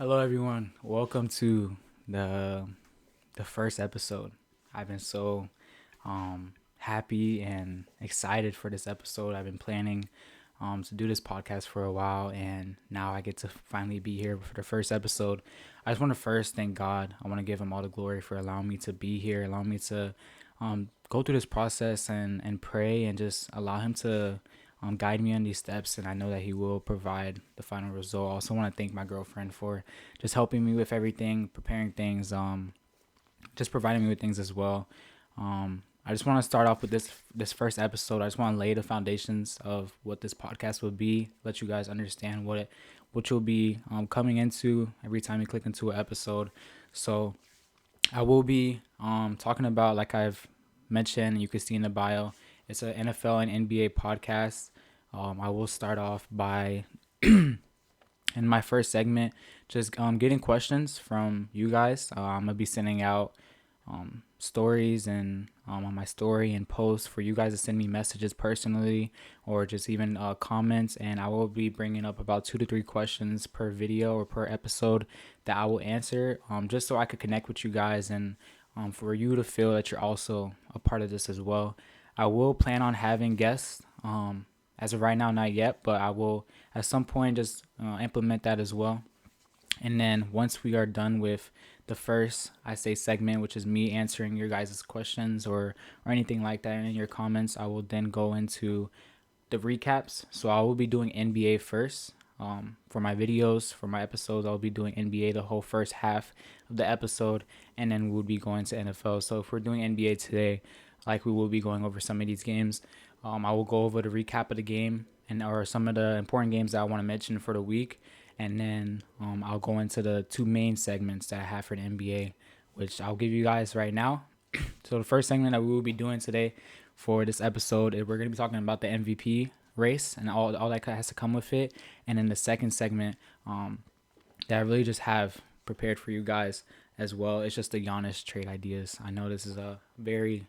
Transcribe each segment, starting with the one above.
Hello, everyone. Welcome to the the first episode. I've been so happy and excited for this episode. I've been planning to do this podcast for a while, and now I get to finally be here for the first episode. I just want to first thank God. I want to give Him all the glory for allowing me to be here, allowing me to go through this process and pray and just allow Him to guide me on these steps, and I know that He will provide the final result. I also want to thank my girlfriend for just helping me with everything, preparing things, just providing me with things as well. I just want to start off with this first episode. I just want to lay the foundations of what this podcast will be, let you guys understand what you'll be coming into every time you click into an episode. So I will be talking about, like I've mentioned, you can see in the bio, it's an NFL and NBA podcast. I will start off by, in my first segment, just getting questions from you guys. I'm going to be sending out stories and on my story and posts for you guys to send me messages personally or just even comments, and I will be bringing up about 2 to 3 questions per video or per episode that I will answer, just so I could connect with you guys and for you to feel that you're also a part of this as well. I will plan on having guests. As of right now, not yet, but I will at some point just implement that as well. And then once we are done with the first, I say, segment, which is me answering your guys' questions or anything like that in your comments, I will then go into the recaps. So I will be doing NBA first. For my videos, for my episodes, I'll be doing NBA the whole first half of the episode, and then we'll be going to NFL. So if we're doing NBA today, like we will be going over some of these games, I will go over the recap of the game and or some of the important games that I want to mention for the week, and then I'll go into the 2 main segments that I have for the NBA, which I'll give you guys right now. So the first segment that we will be doing today for this episode, we're going to be talking about the MVP race and all that has to come with it. And then the second segment that I really just have prepared for you guys as well, it's just the Giannis trade ideas. I know this is a very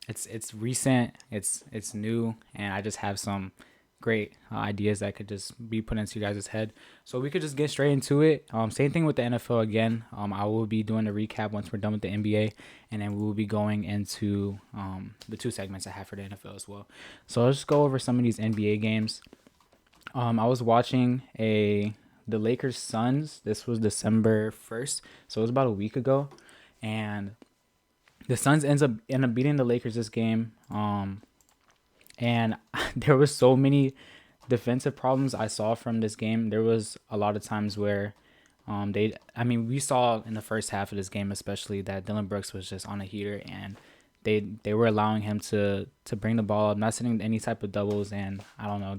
it's recent, it's new, and I just have some great ideas that could just be put into you guys' head. So we could just get straight into it. Same thing with the NFL again. I will be doing the recap once we're done with the NBA, and then we will be going into the 2 segments I have for the NFL as well. So let's just go over some of these NBA games. I was watching the Lakers Suns. This was December 1st, so it was about a week ago, and the Suns end up beating the Lakers this game. And there was so many defensive problems I saw from this game. There was a lot of times where we saw in the first half of this game especially that Dylan Brooks was just on a heater, and they were allowing him to bring the ball up, not setting any type of doubles, and I don't know,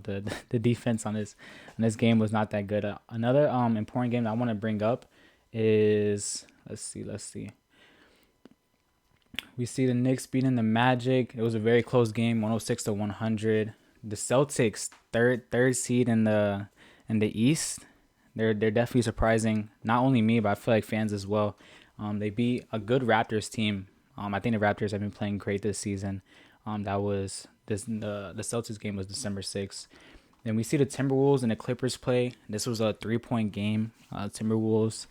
the defense on this game was not that good. Another important game that I want to bring up is let's see. We see the Knicks beating the Magic. It was a very close game, 106-100. The Celtics, third seed in the East. They're definitely surprising not only me, but I feel like fans as well. They beat a good Raptors team. I think the Raptors have been playing great this season. That was the Celtics game was December 6th. Then we see the Timberwolves and the Clippers play. This was a 3-point game. Timberwolves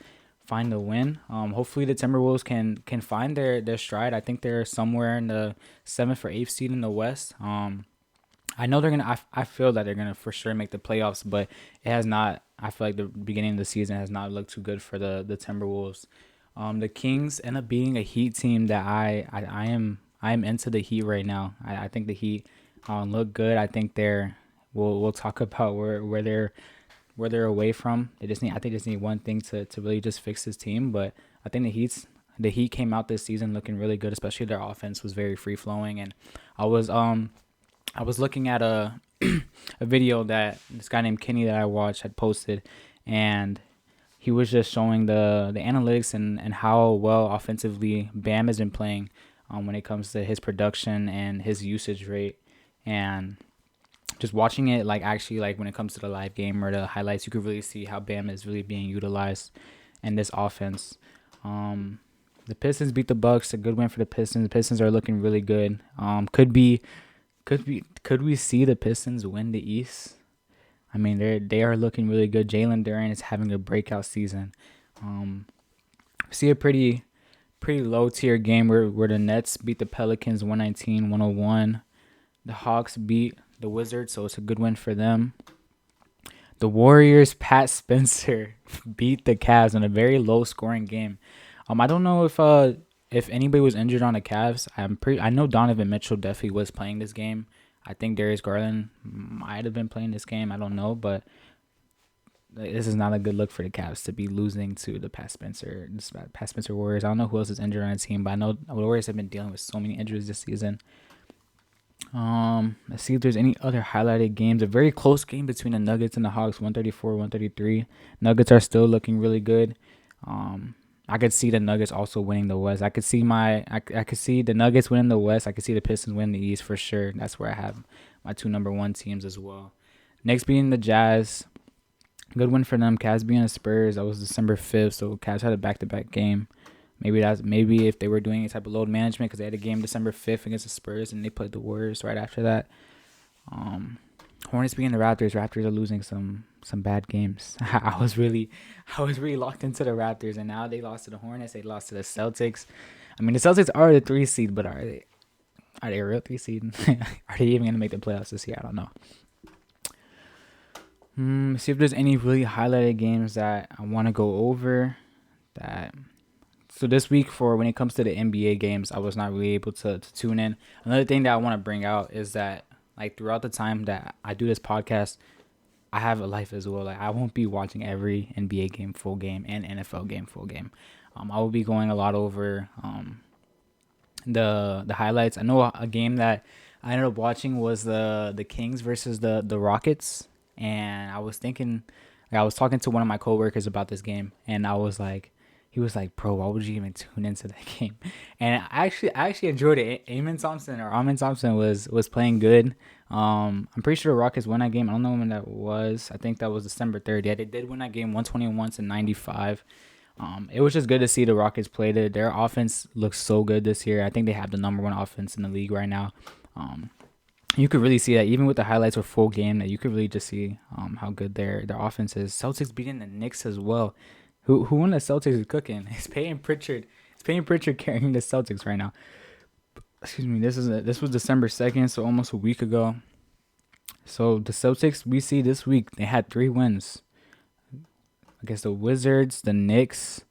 find the win. Hopefully the Timberwolves can find their stride. I think they're somewhere in the 7th or 8th seed in the West. I know they're gonna. I feel that they're gonna for sure make the playoffs, but it has not. I feel like the beginning of the season has not looked too good for the Timberwolves. The Kings end up being a Heat team that I am into the Heat right now. I think the Heat look good. I think they're. We'll talk about where they're away from. I think they just need one thing to really just fix this team. But I think the Heat came out this season looking really good, especially their offense was very free flowing. And I was looking at a a video that this guy named Kenny that I watched had posted, and he was just showing the analytics and how well offensively Bam has been playing when it comes to his production and his usage rate. And just watching it, like actually, like when it comes to the live game or the highlights, you could really see how Bam is really being utilized in this offense. The Pistons beat the Bucks. A good win for the Pistons. The Pistons are looking really good. Could we see the Pistons win the East? I mean, they are looking really good. Jalen Duren is having a breakout season. See a pretty low tier game where the Nets beat the Pelicans 119-101. The Hawks beat the Wizards, so it's a good win for them. The Warriors, Pat Spencer beat the Cavs in a very low scoring game. I don't know if anybody was injured on the Cavs. I know Donovan Mitchell definitely was playing this game. I think Darius Garland might have been playing this game. I don't know, but this is not a good look for the Cavs to be losing to the Pat Spencer Warriors. I don't know who else is injured on the team, but I know the Warriors have been dealing with so many injuries this season. Let's see if there's any other highlighted games. A very close game between the Nuggets and the Hawks, 134-133. Nuggets are still looking really good. I could see the Nuggets also winning the West. I could see the Nuggets winning the West. I could see the Pistons winning the East for sure. That's where I have my two number one teams as well. Next being the Jazz. Good win for them. Cavs being the Spurs. That was December 5th, so Cavs had a back-to-back game. Maybe if they were doing any type of load management, because they had a game December 5th against the Spurs and they played the Warriors right after that. Hornets being the Raptors. Raptors are losing some bad games. I was really locked into the Raptors, and now they lost to the Hornets. They lost to the Celtics. I mean, the Celtics are the 3 seed, but are they a real 3 seed? Are they even gonna make the playoffs this year? I don't know. See if there's any really highlighted games that I want to go over. So this week, for when it comes to the NBA games, I was not really able to tune in. Another thing that I want to bring out is that, like, throughout the time that I do this podcast, I have a life as well. Like, I won't be watching every NBA game full game and NFL game full game. I will be going a lot over the highlights. I know a game that I ended up watching was the Kings versus the Rockets. And I was thinking, I was talking to one of my coworkers about this game, and he was like, "Bro, why would you even tune into that game?" And I actually enjoyed it. Amen Thompson was playing good. I'm pretty sure the Rockets won that game. I don't know when that was. I think that was December 3rd. Yeah, they did win that game 121-95. It was just good to see the Rockets play. Their offense looks so good this year. I think they have the number one offense in the league right now. You could really see that even with the highlights or full game, that you could really just see how good their offense is. Celtics beating the Knicks as well. Who won the Celtics is cooking? It's Peyton Pritchard. It's Peyton Pritchard carrying the Celtics right now. Excuse me. This was December 2nd, so almost a week ago. So the Celtics we see this week, they had 3 wins against the Wizards, the Knicks,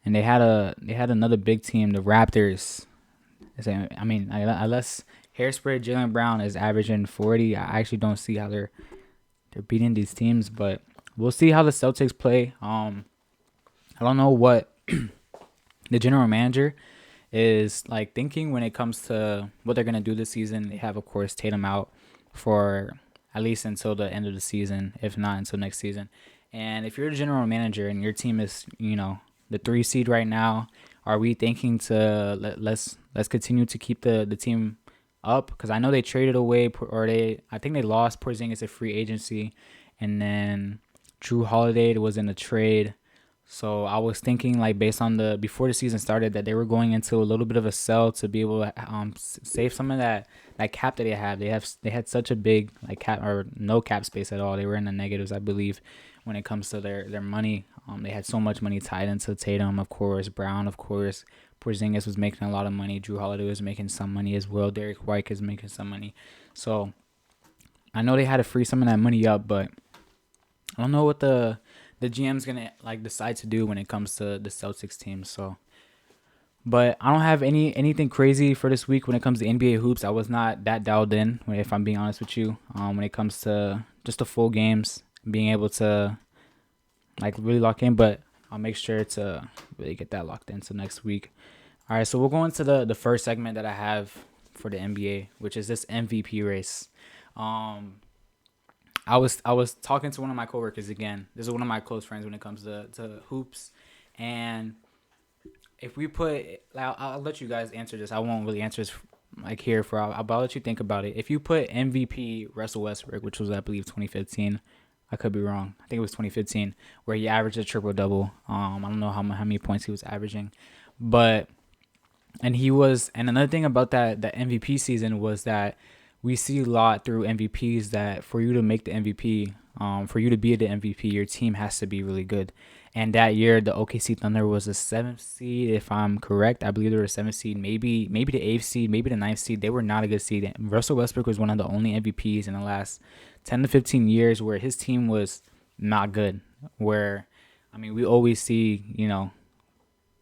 and they had another big team, the Raptors. I mean, unless Hairspray Jaylen Brown is averaging 40, I actually don't see how they're beating these teams, but we'll see how the Celtics play. I don't know what the general manager is like thinking when it comes to what they're gonna do this season. They have, of course, Tatum out for at least until the end of the season, if not until next season. And if you're a general manager and your team is, the 3 seed right now, are we thinking to let's continue to keep the team up? Because I know they traded away, I think they lost Porzingis at free agency, and then Drew Holiday was in a trade. So I was thinking, like, based on before the season started, that they were going into a little bit of a sell to be able to save some of that cap that they have. They had such a big cap, or no cap space at all. They were in the negatives, I believe, when it comes to their money. They had so much money tied into Tatum, of course, Brown, of course. Porzingis was making a lot of money. Drew Holiday was making some money as well. Derek White is making some money. So I know they had to free some of that money up, but I don't know what the GM's gonna decide to do when it comes to the Celtics team. So, but I don't have anything crazy for this week when it comes to NBA hoops. I was not that dialed in, if I'm being honest with you. When it comes to just the full games, being able to really lock in, but I'll make sure to really get that locked in. So next week. All right, so we'll go into the first segment that I have for the NBA, which is this MVP race. I was talking to one of my coworkers again. This is one of my close friends when it comes to hoops, and if we put, I'll let you guys answer this. I won't really answer this here I'll let you think about it. If you put MVP Russell Westbrook, which was I believe 2015, I could be wrong. I think it was 2015, where he averaged a triple double. I don't know how many points he was averaging, but and another thing about that MVP season was that we see a lot through MVPs that for you to make the MVP, for you to be the MVP, your team has to be really good. And that year, the OKC Thunder was the seventh seed, if I'm correct. I believe they were a seventh seed, maybe the eighth seed, maybe the ninth seed. They were not a good seed. Russell Westbrook was one of the only MVPs in the last 10 to 15 years where his team was not good. Where, I mean, we always see,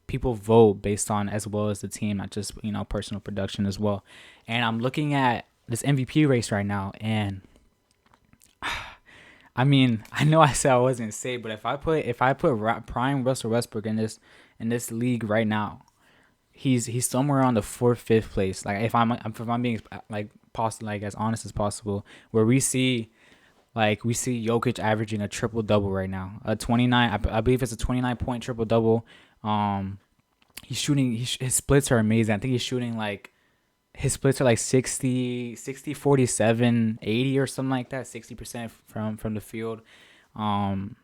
people vote based on as well as the team, not just, personal production as well. And I'm looking at this MVP race right now, and I mean, I know I said I wasn't safe, but if I put prime Russell Westbrook in this league right now, he's somewhere on the fourth, fifth place. Like if I'm being like possible, like as honest as possible, where we see Jokic averaging a triple double right now, a 29. I believe it's a 29-point triple double. He's shooting. His splits are amazing. I think he's shooting like his splits are like 60, 40, 7, 80 or something like that. 60% from the field. And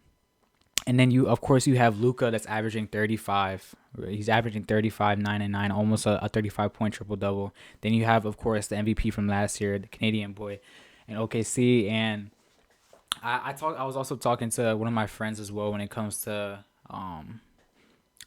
then of course you have Luka that's averaging 35. He's averaging 35, 9 and 9, almost a 35-point triple double. Then you have of course the MVP from last year, the Canadian boy, in OKC. And I was also talking to one of my friends as well when it comes to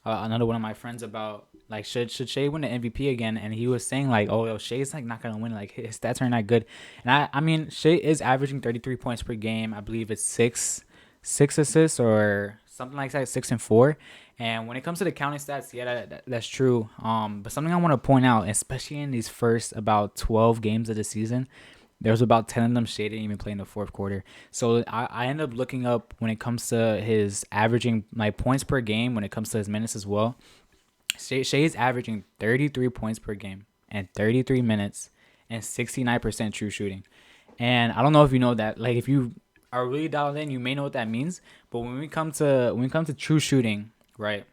another one of my friends about like should Shea win the MVP again, and he was saying like, oh, yo, Shea's like not gonna win, like his stats are not good. And I mean Shea is averaging 33 points per game. I believe it's six assists or something like that, 6 and 4. And when it comes to the counting stats, yeah, that's true. But something I want to point out, especially in these first about 12 games of the season, there was about 10 of them Shea didn't even play in the fourth quarter. So I end up looking up when it comes to his averaging like points per game, when it comes to his minutes as well. Shea is averaging 33 points per game and 33 minutes and 69% true shooting. And I don't know if you know that. Like if you are really dialed in, you may know what that means. But when we come to true shooting, right?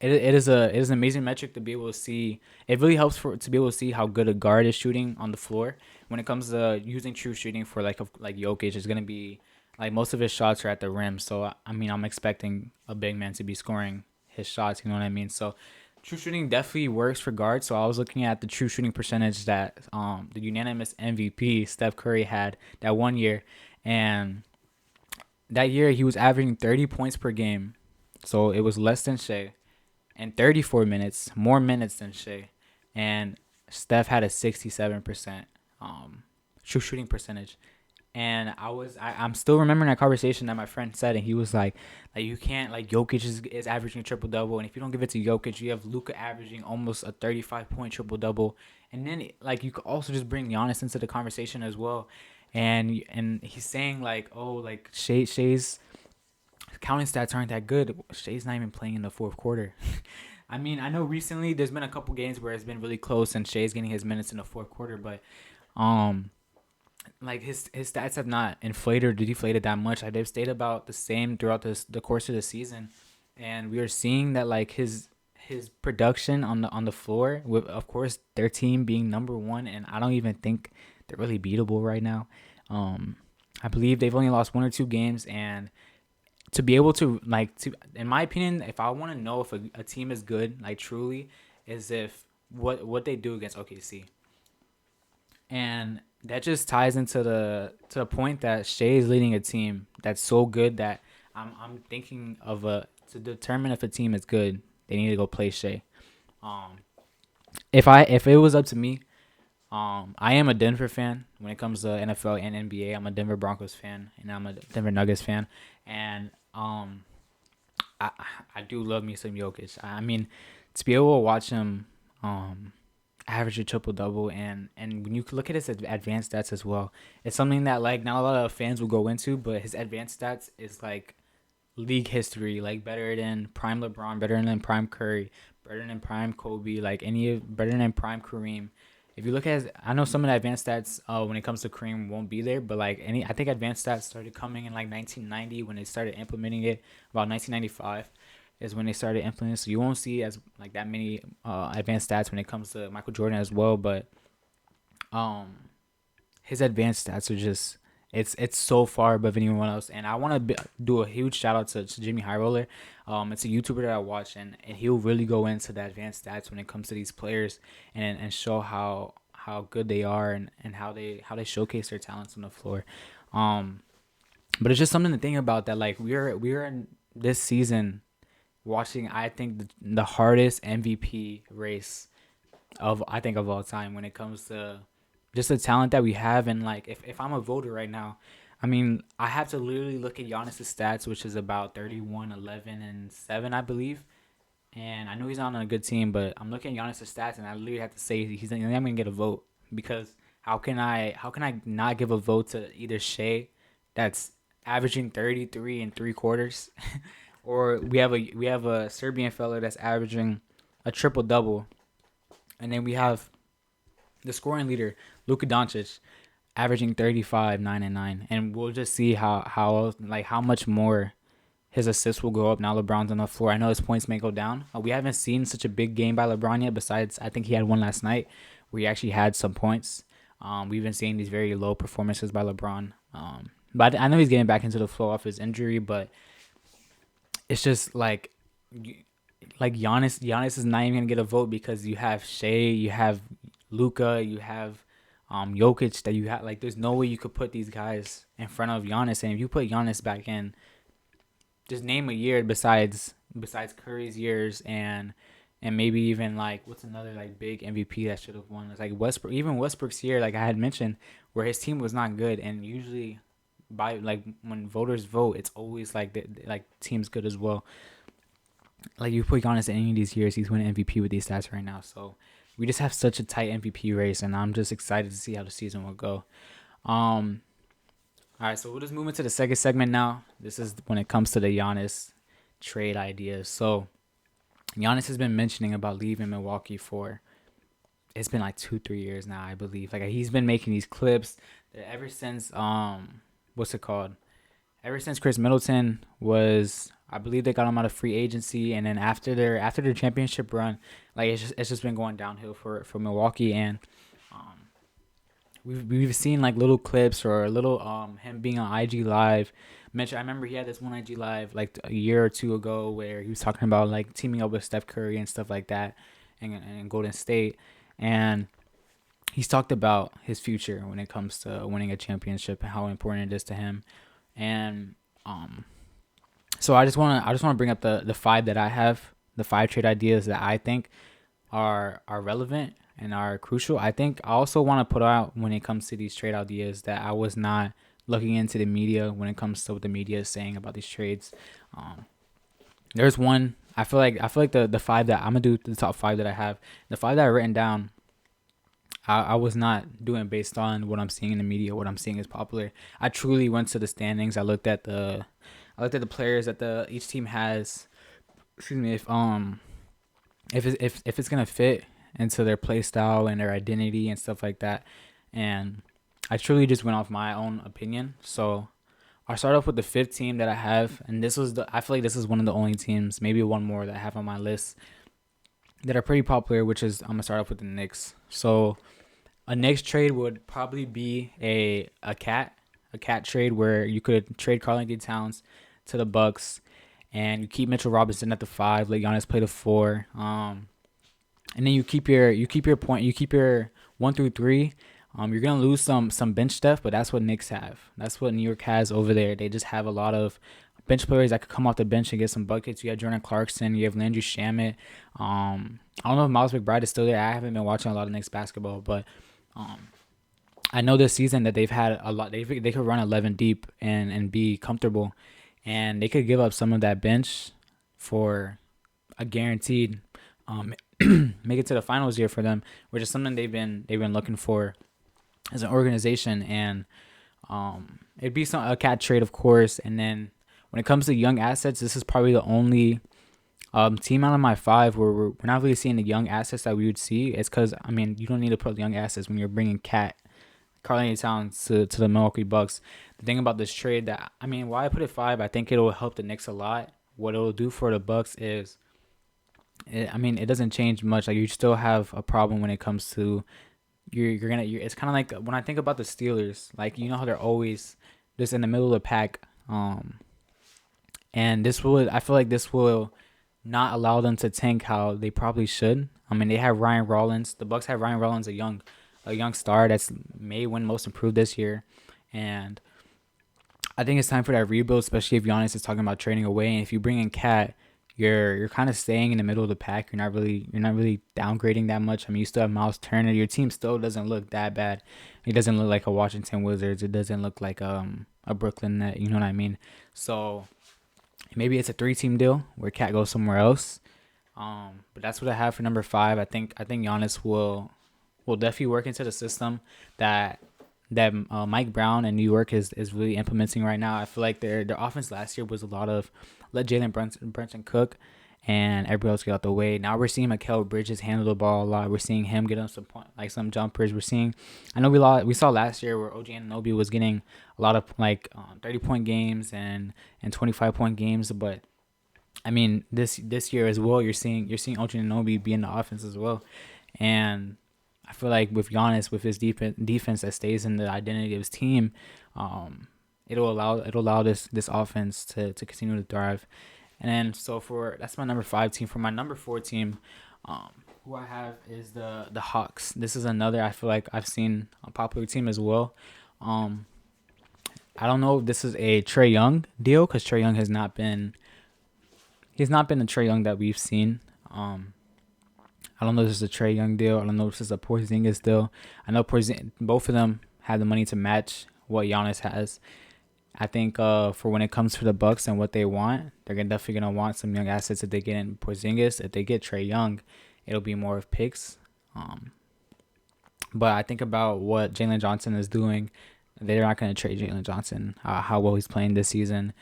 It is an amazing metric to be able to see. It really helps to be able to see how good a guard is shooting on the floor. When it comes to using true shooting for like Jokic, is gonna be like most of his shots are at the rim. So I mean, I'm expecting a big man to be scoring his shots. You know what I mean? So true shooting definitely works for guards. So I was looking at the true shooting percentage that the unanimous MVP Steph Curry had that one year, and that year he was averaging 30 points per game. So it was less than Shea and 34 minutes, more minutes than Shea. And Steph had a 67% true shooting percentage. And I'm still remembering that conversation that my friend said, and he was like you can't, like Jokic is averaging a triple double, and if you don't give it to Jokic, you have Luka averaging almost a 35-point triple double, and then like you could also just bring Giannis into the conversation as well, and he's saying like, oh, like Shea's counting stats aren't that good. Shea's not even playing in the fourth quarter. I mean, I know recently there's been a couple games where it's been really close and Shea's getting his minutes in the fourth quarter, but like his stats have not inflated or deflated that much. Like they've stayed about the same throughout the course of the season, and we are seeing that like his production on the floor, with of course their team being number one, and I don't even think they're really beatable right now. I believe they've only lost one or two games, and to be able to in my opinion, if I want to know if a team is good, like truly, is if what they do against OKC. And that just ties into the point that Shea is leading a team that's so good that I'm thinking of to determine if a team is good, they need to go play Shea. If it was up to me, I am a Denver fan when it comes to NFL and NBA. I'm a Denver Broncos fan and I'm a Denver Nuggets fan, and I do love me some Jokic. I mean, to be able to watch him average a triple double, and when you look at his advanced stats as well, it's something that like not a lot of fans will go into, but his advanced stats is like league history, like better than prime LeBron, better than prime Curry, better than prime Kobe, like better than prime Kareem. If you look at I know some of the advanced stats when it comes to Kareem won't be there, but like I think advanced stats started coming in like 1990 when they started implementing it. About 1995 is when they started implementing it. So you won't see as like that many advanced stats when it comes to Michael Jordan as well, but his advanced stats are just it's so far above anyone else. And I want to do a huge shout out to Jimmy High Roller. It's a YouTuber that I watch, and he'll really go into the advanced stats when it comes to these players and show how how good they are and how they showcase their talents on the floor. Um, but it's just something to think about that like we're in this season watching I think the hardest MVP race of I think of all time when it comes to just the talent that we have. And like if I'm a voter right now, I mean I have to literally look at Giannis' stats, which is about 31, 11, and 7, I believe. And I know he's not on a good team, but I'm looking at Giannis' stats, and I literally have to say he's not gonna get a vote because how can I not give a vote to either Shea, that's averaging 33 and three quarters, or we have a Serbian fella that's averaging a triple double, and then we have the scoring leader Luka Doncic averaging 35, 9 and 9, and we'll just see how much more his assists will go up now LeBron's on the floor. I know his points may go down. We haven't seen such a big game by LeBron yet. Besides, I think he had one last night where he actually had some points. We've been seeing these very low performances by LeBron. But I know he's getting back into the flow off his injury. But it's just like Giannis is not even gonna get a vote because you have Shea, you have Luka, you have Jokic that you have. Like, there's no way you could put these guys in front of Giannis. And if you put Giannis back in, just name a year besides Curry's years and maybe even like what's another like big MVP that should have won. It's like Westbrook, even Westbrook's year, like I had mentioned, where his team was not good, and usually by like when voters vote, it's always like like team's good as well. Like you put Giannis in any of these years, he's winning MVP with these stats right now. So we just have such a tight MVP race, and I'm just excited to see how the season will go. Um, all right, so we'll just move into the second segment now. This is when it comes to the Giannis trade ideas. So Giannis has been mentioning about leaving Milwaukee for it's been like 2-3 years now, I believe. Like he's been making these clips ever since what's it called? Ever since Chris Middleton was, I believe they got him out of free agency, and then after their championship run, like it's just been going downhill for Milwaukee. And um we've seen like little clips or a little him being on IG Live. I remember he had this one IG Live like a year or two ago where he was talking about like teaming up with Steph Curry and stuff like that, and Golden State, and he's talked about his future when it comes to winning a championship and how important it is to him. And so I just want to bring up the five that I have, the five trade ideas that I think are relevant and are crucial. I think I also want to put out when it comes to these trade ideas that I was not looking into the media when it comes to what the media is saying about these trades. Um, there's one I feel like the five that I'm gonna do, the top five that I have, the five that I written down. I was not doing based on what I'm seeing in the media, what I'm seeing is popular. I truly went to the standings. I looked at the players that the each team has. Excuse me, if it's gonna fit into their play style and their identity and stuff like that. And I truly just went off my own opinion. So I'll start off with the fifth team that I have, and I feel like this is one of the only teams, maybe one more that I have on my list that are pretty popular, which is I'm gonna start off with the Knicks. So a Knicks trade would probably be a cat trade where you could trade Karl-Anthony Towns to the Bucks, and you keep Mitchell Robinson at the 5, let Giannis play the 4, and then you keep your 1 through 3. You're gonna lose some bench stuff, but that's what Knicks have. That's what New York has over there. They just have a lot of bench players that could come off the bench and get some buckets. You have Jordan Clarkson, you have Landry Shamet. I don't know if Miles McBride is still there. I haven't been watching a lot of Knicks basketball, but um, I know this season that they've had a lot. They could run 11 deep and be comfortable, and they could give up some of that bench for a guaranteed make it to the finals year for them, which is something they've been looking for as an organization. And it'd be a cat trade, of course. And then when it comes to young assets, this is probably the only team out of my 5 where we're not really seeing the young assets that we would see. It's because, I mean, you don't need to put young assets when you're bringing Karl-Anthony Towns to the Milwaukee Bucks. The thing about this trade why I put it 5, I think it'll help the Knicks a lot. What it'll do for the Bucks is, it doesn't change much. Like, you still have a problem when it comes to it's kind of like when I think about the Steelers. Like, you know how they're always just in the middle of the pack. And I feel like this will not allow them to tank how they probably should. They have Ryan Rollins. The Bucks have Ryan Rollins, a young a young star that's may win Most Improved this year, and I think it's time for that rebuild, especially if Giannis is talking about trading away. And if you bring in Cat, you're kind of staying in the middle of the pack. You're not really downgrading that much. I mean, you still have Miles Turner. Your team still doesn't look that bad. It doesn't look like a Washington Wizards. It doesn't look like a Brooklyn Net. You know what I mean? So maybe it's a 3-team deal where Cat goes somewhere else. But that's what I have for number 5. I think Giannis will definitely work into the system that Mike Brown in New York is really implementing right now. I feel like their offense last year was a lot of let Jalen Brunson cook and everybody else get out the way. Now we're seeing Mikal Bridges handle the ball a lot. We're seeing him get on some jumpers. I know we saw last year where OG Anunoby was getting a lot of 30-point games and 25-point games, but I mean this year as well, you're seeing OG Anunoby be in the offense as well, and I feel like with Giannis, with his defense that stays in the identity of his team, it'll allow this offense to continue to thrive. And then that's my number 5 team. For my number 4 team, who I have is the Hawks. This is another, I feel like I've seen a popular team as well. I don't know if this is a Trae Young deal, because Trae Young has not been the Trae Young that we've seen. I don't know if this is a Trae Young deal. I don't know if this is a Porzingis deal. I know both of them have the money to match what Giannis has. I think for when it comes to the Bucks and what they want, they're definitely gonna want some young assets if they get in Porzingis. If they get Trae Young, it'll be more of picks. But I think about what Jalen Johnson is doing. They're not gonna trade Jalen Johnson. How well he's playing this season.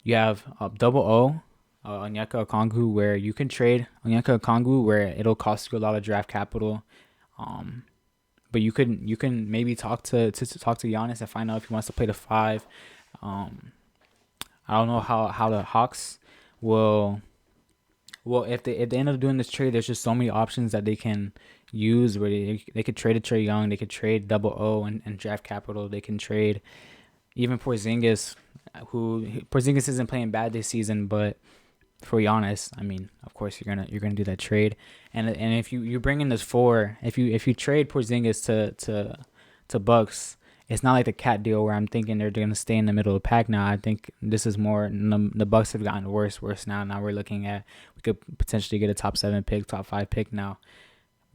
You have double O. Onyeka Okongwu, where you can trade Onyeka Okongwu, where it'll cost you a lot of draft capital, but you can maybe talk to Giannis and find out if he wants to play the 5. I don't know how the Hawks will if they end up doing this trade. There's just so many options that they can use where they could trade a Trae Young, they could trade double O and draft capital, they can trade even Porzingis, Porzingis isn't playing bad this season, but for Giannis, I mean, of course you're gonna do that trade, and if you bring in this 4, if you trade Porzingis to Bucks, it's not like the Cat deal where I'm thinking they're gonna stay in the middle of the pack now. I think this is more the Bucks have gotten worse now. Now we're looking at we could potentially get a top 7 pick, top 5 pick now,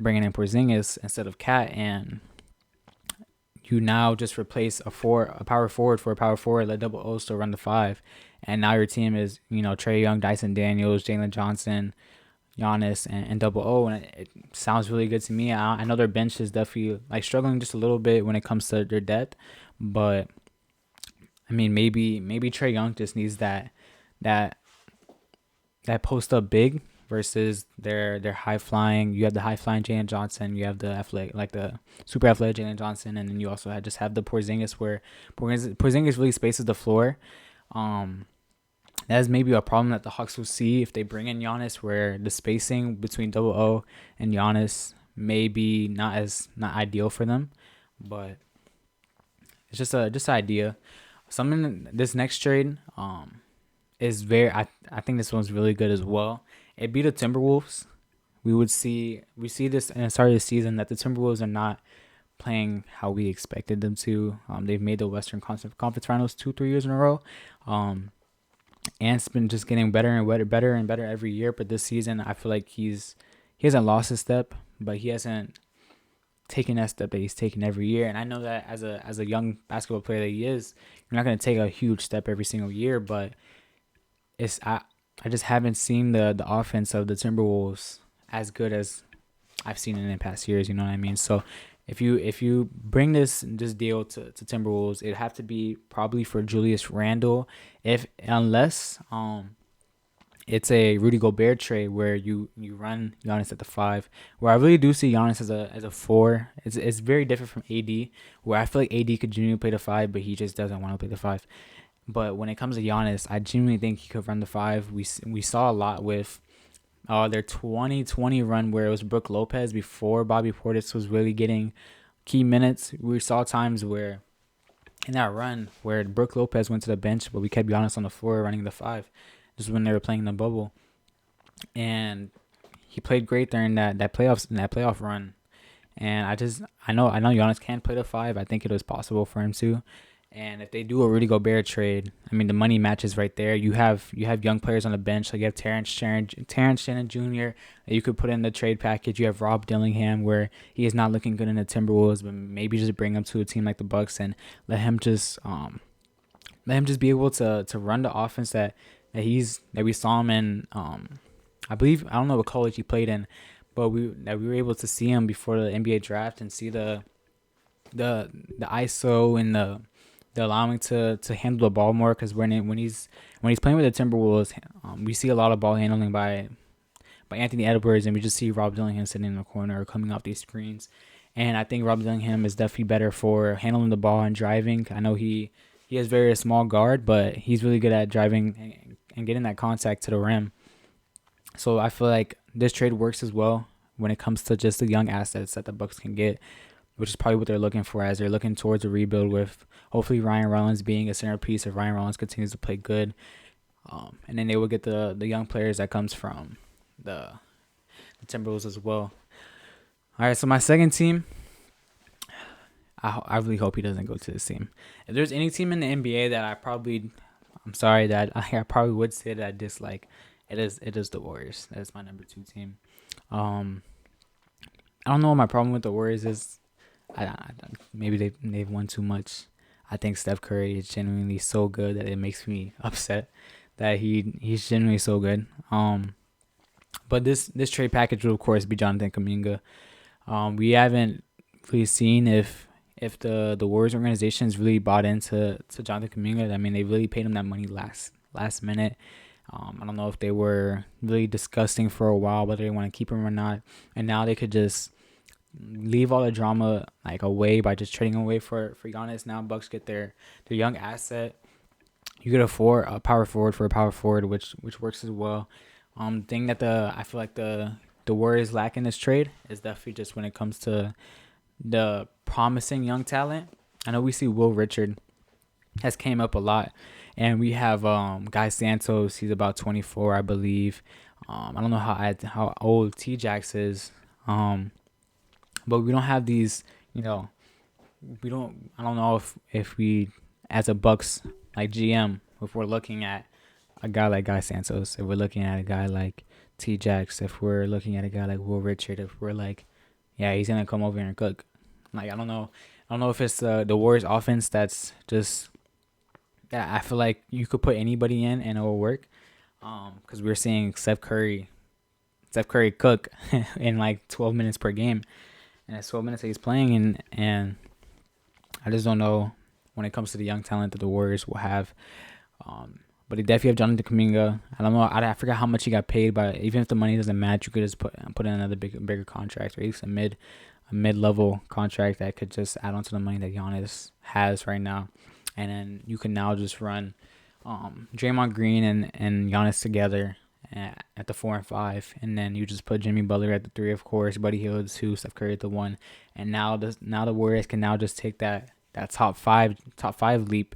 bringing in Porzingis instead of Cat, and you now just replace a power forward for a power forward, let double O still run the 5. And now your team is, Trae Young, Dyson Daniels, Jalen Johnson, Giannis, and double O. And it sounds really good to me. I know their bench is definitely struggling just a little bit when it comes to their depth. But, I mean, maybe Trae Young just needs that post up big versus their high flying. You have the high flying Jalen Johnson. You have the athletic, the super athletic Jalen Johnson, and then you also have the Porzingis, where Porzingis really spaces the floor. That's maybe a problem that the Hawks will see if they bring in Giannis, where the spacing between double O and Giannis may be not ideal for them, but it's just an idea. Something this next trade is very. I think this one's really good as well. It beat the Timberwolves. We see this in the start of the season that the Timberwolves are not playing how we expected them to. They've made the Western Conference Finals 2-3 years in a row. Ant's been just getting better and better every year. But this season, I feel like he hasn't lost a step, but he hasn't taken that step that he's taken every year. And I know that as a young basketball player that he is, you're not going to take a huge step every single year. But I just haven't seen the offense of the Timberwolves as good as I've seen in the past years. You know what I mean? So if you bring this deal to Timberwolves, it'd have to be probably for Julius Randle, unless it's a Rudy Gobert trade where you run Giannis at the 5. Where I really do see Giannis as a 4. It's very different from AD, where I feel like AD could genuinely play the 5, but he just doesn't want to play the 5. But when it comes to Giannis, I genuinely think he could run the 5. We saw a lot with their 2020 run where it was Brook Lopez before Bobby Portis was really getting key minutes. We saw times where in that run where Brook Lopez went to the bench, but we kept Giannis on the floor running the 5. This is when they were playing the bubble. And he played great during that playoff run. And I know Giannis can play the five. I think it was possible for him to. And if they do a Rudy Gobert trade, I mean the money matches right there. You have young players on the bench, like you have Terrence Shannon Jr. that you could put in the trade package. You have Rob Dillingham, where he is not looking good in the Timberwolves, but maybe just bring him to a team like the Bucks and let him just be able to run the offense that we saw him in. I believe, I don't know what college he played in, but we were able to see him before the NBA draft and see the ISO and the allowing to handle the ball more, because when he's playing with the Timberwolves, we see a lot of ball handling by Anthony Edwards, and we just see Rob Dillingham sitting in the corner or coming off these screens. And I think Rob Dillingham is definitely better for handling the ball and driving. I know he has very small guard, but he's really good at driving and getting that contact to the rim. So I feel like this trade works as well when it comes to just the young assets that the Bucks can get, which is probably what they're looking for as they're looking towards a rebuild with hopefully Ryan Rollins being a centerpiece if Ryan Rollins continues to play good. And then they will get the young players that comes from the Timberwolves as well. All right, so my second team, I really hope he doesn't go to this team. If there's any team in the NBA that I'm sorry that I probably would say that I dislike, it is the Warriors. That is my number 2 team. I don't know what my problem with the Warriors is. Maybe they've won too much. I think Steph Curry is genuinely so good that it makes me upset that he's genuinely so good. But this trade package will of course be Jonathan Kuminga. We haven't really seen if the Warriors organization is really bought into Jonathan Kuminga. I mean, they really paid him that money last minute. I don't know if they were really discussing for a while whether they want to keep him or not, and now they could just leave all the drama like away by just trading away for Giannis. Now Bucks get their young asset. You get a power forward for a power forward, which works as well. Thing that I feel like the Warriors lack in this trade is definitely just when it comes to the promising young talent. I know we see Will Richard has came up a lot, and we have Guy Santos. He's about 24, I believe. I don't know how old T-Jax is. But we don't have these, I don't know if we, as a Bucks like GM, if we're looking at a guy like Guy Santos, if we're looking at a guy like T-Jax, if we're looking at a guy like Will Richard, if we're like, yeah, he's going to come over here and cook. Like, I don't know if it's the Warriors offense that's just, yeah, I feel like you could put anybody in and it will work. Because we're seeing Steph Curry cook in like 12 minutes per game. And it's 12 minutes that he's playing, and I just don't know when it comes to the young talent that the Warriors will have. But they definitely have Jonathan Kuminga. I don't know. I forgot how much he got paid, but even if the money doesn't match, you could just put in another bigger contract, or at least a mid-level contract that could just add on to the money that Giannis has right now. And then you can now just run Draymond Green and Giannis together at the 4 and 5, and then you just put Jimmy Butler at the 3, of course, Buddy Hield at 2, Steph Curry at the 1, and now the Warriors can now just take that top five leap,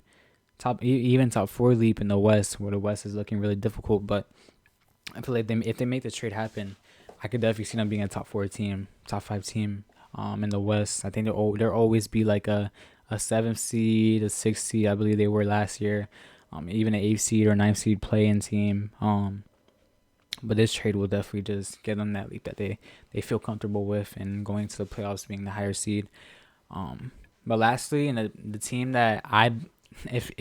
even top 4 leap in the West, where the West is looking really difficult. But I feel like if they make this trade happen, I could definitely see them being a top 4 team, top 5 team in the West. I think there'll always be like a 7th seed, a 6th seed. I believe they were last year, even an 8th seed or 9th seed play-in team. But this trade will definitely just get them that leap that they feel comfortable with, and going to the playoffs being the higher seed. But lastly, and the team that if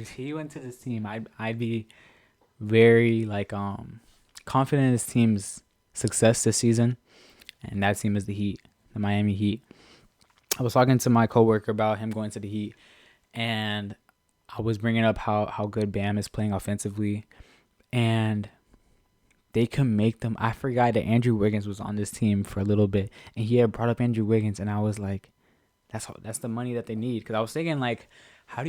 he went to this team, I'd be very confident in this team's success this season, and that team is the Heat, the Miami Heat. I was talking to my coworker about him going to the Heat, and I was bringing up how good Bam is playing offensively, and they can make them. I forgot that Andrew Wiggins was on this team for a little bit, and he had brought up Andrew Wiggins, and I was like, that's the money that they need. Because I was thinking, like, how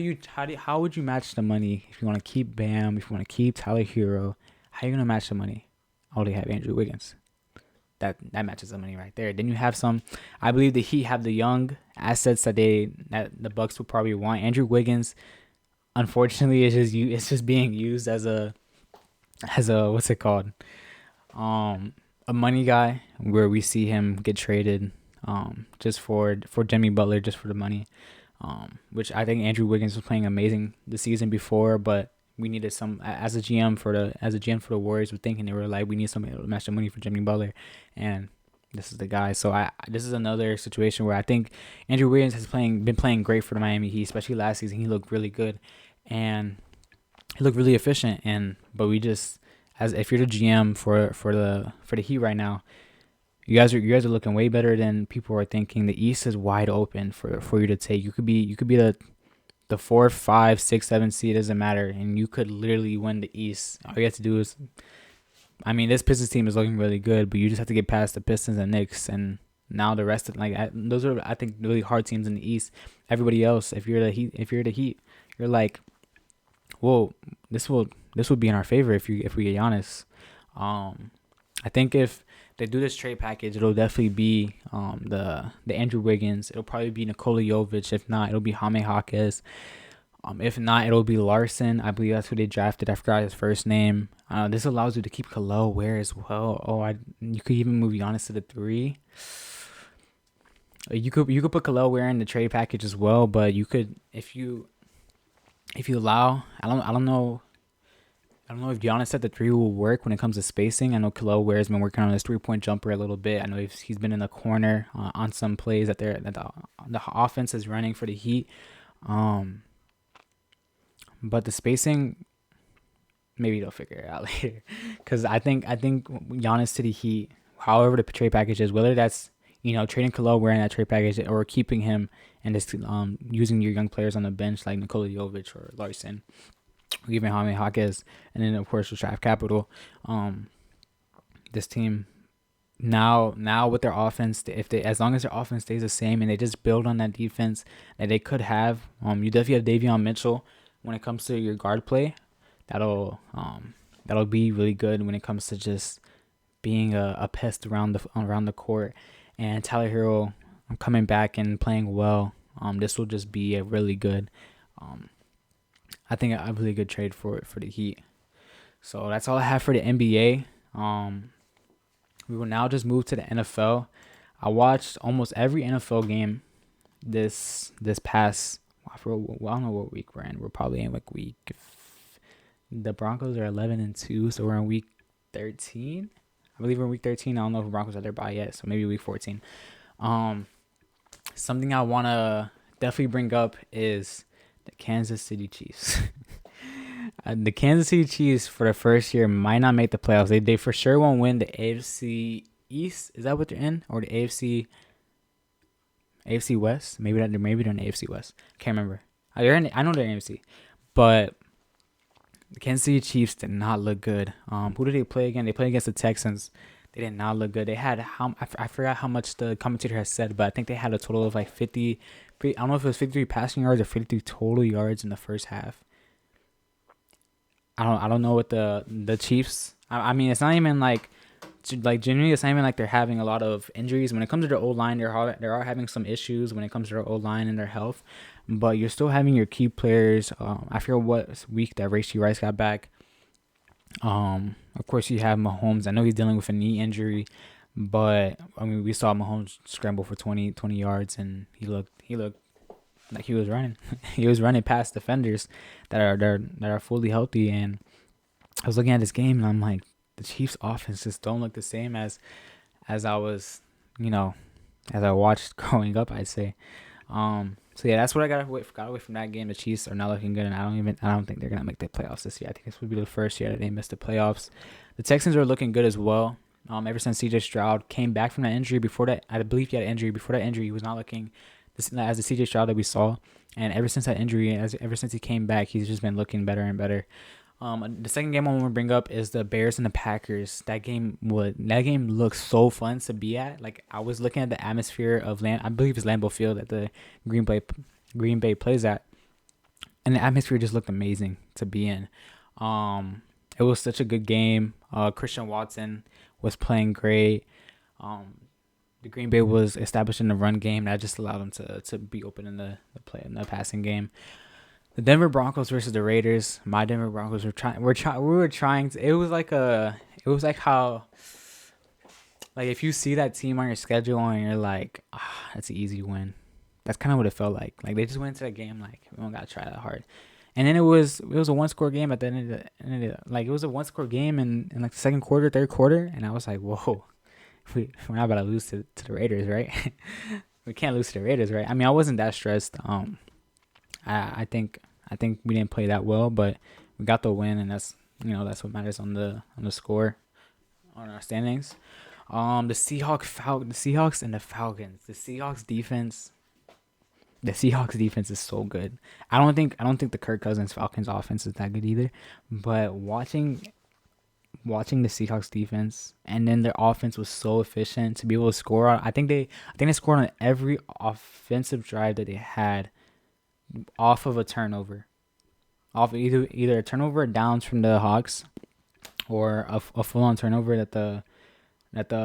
would you match the money if you want to keep Bam, if you want to keep Tyler Hero? How are you gonna match the money? Oh, they have Andrew Wiggins. That matches the money right there. Then you have some. I believe the Heat have the young assets that the Bucks will probably want. Andrew Wiggins, unfortunately, it's just being used as a what's it called? A money guy, where we see him get traded just for Jimmy Butler, just for the money. Which I think Andrew Wiggins was playing amazing the season before, but we needed some as a GM for the Warriors. Were thinking they were like, we need somebody to match the money for Jimmy Butler, and this is the guy. So this is another situation where I think Andrew Wiggins has been playing great for the Miami Heat, especially last season. He looked really good, and he looked really efficient. But we just, as if you're the GM for the Heat right now, you guys are looking way better than people are thinking. The East is wide open for you to take. You could be the 4, 5, 6, 7 seed, doesn't matter, and you could literally win the East. All you have to do is, I mean, this Pistons team is looking really good, but you just have to get past the Pistons and Knicks, and now the rest of those are, I think, really hard teams in the East. Everybody else, if you're the Heat, you're like, whoa, this will be in our favor if we get Giannis. I think if they do this trade package, it'll definitely be the Andrew Wiggins. It'll probably be Nikola Jovic. If not, it'll be Jaime Jaquez. If not, it'll be Larson. I believe that's who they drafted. I forgot his first name. This allows you to keep Khalil Ware as well. You could even move Giannis to the 3. You could put Khalil Ware in the trade package as well, but you could if you allow. I don't know. I don't know if Giannis at the 3 will work when it comes to spacing. I know Khalil Ware has been working on his 3-point jumper a little bit. I know he's been in the corner on some plays that the offense is running for the Heat. But the spacing, maybe they'll figure it out later. Because I think Giannis to the Heat, however the trade package is, whether that's trading Khalil Ware in that trade package or keeping him and just using your young players on the bench like Nikola Jovic or Larson, or even Jaime Jaquez, and then of course with draft capital, this team now with their offense, as long as their offense stays the same and they just build on that defense that they could have, you definitely have Davion Mitchell when it comes to your guard play. That'll be really good when it comes to just being a pest around the court. And Tyler Hero coming back and playing well. This will just be a really good, I think a really good trade for the Heat. So that's all I have for the NBA. We will now just move to the NFL. I watched almost every NFL game this past. I don't know what week we're in. We're probably in like week. The Broncos are 11-2, so we're in week 13. I believe we're in week 13. I don't know if the Broncos are there by yet, so maybe week 14. Something I want to definitely bring up is the Kansas City Chiefs. The Kansas City Chiefs for the first year might not make the playoffs. They for sure won't win the AFC East. Is that what they're in? Or the AFC West? Maybe they're in the AFC West. Can't remember. I know they're in AFC. But the Kansas City Chiefs did not look good. Who did they play again? They played against the Texans. They did not look good. They had I forgot how much the commentator has said, but I think they had a total of like 50. I don't know if it was 53 passing yards or 53 total yards in the first half. I don't know what the Chiefs. I mean, it's not even like genuinely, it's not even like they're having a lot of injuries. When it comes to their O-line, they are having some issues when it comes to their O-line and their health. But you're still having your key players. I forget what week that Rashee Rice got back. Of course, you have Mahomes. I know he's dealing with a knee injury, but I mean, we saw Mahomes scramble for 20 yards, and he looked like he was running. He was running past defenders that are fully healthy. And I was looking at this game, and I'm like, the Chiefs' offense just don't look the same as I was, as I watched growing up, I'd say. So yeah, that's what I got away from that game. The Chiefs are not looking good, and I don't think they're gonna make the playoffs this year. I think this would be the first year that they missed the playoffs. The Texans are looking good as well. Ever since C.J. Stroud came back from that injury. Before that, I believe he had an injury. Before that injury, he was not looking as the C.J. Stroud that we saw. And ever since that injury, ever since he came back, he's just been looking better and better. The second game I want to bring up is the Bears and the Packers. That game looks so fun to be at. Like, I was looking at the atmosphere of I believe it's Lambeau Field that the Green Bay plays at, and the atmosphere just looked amazing to be in. It was such a good game. Christian Watson was playing great. The Green Bay was establishing the run game that just allowed them to be open in the passing game. The Denver Broncos versus the Raiders. My Denver Broncos were trying. We were trying to. It was like how Like if you see that team on your schedule and you're like, that's an easy win. That's kind of what it felt like. Like they just went into that game like we don't gotta try that hard. And then it was a one score game at the like it was a one score game in like the second quarter, third quarter, and I was like, whoa, we're not about to lose to the Raiders, right? We can't lose to the Raiders, right? I mean, I wasn't that stressed. I think we didn't play that well, but we got the win, and that's what matters on the score on our standings. The Seahawks and the Falcons. The Seahawks defense is so good. I don't think the Kirk Cousins Falcons offense is that good either. But watching the Seahawks defense and then their offense was so efficient to be able to score on. I think they scored on every offensive drive that they had off of a turnover. Off either a turnover or downs from the Hawks or a full on turnover that the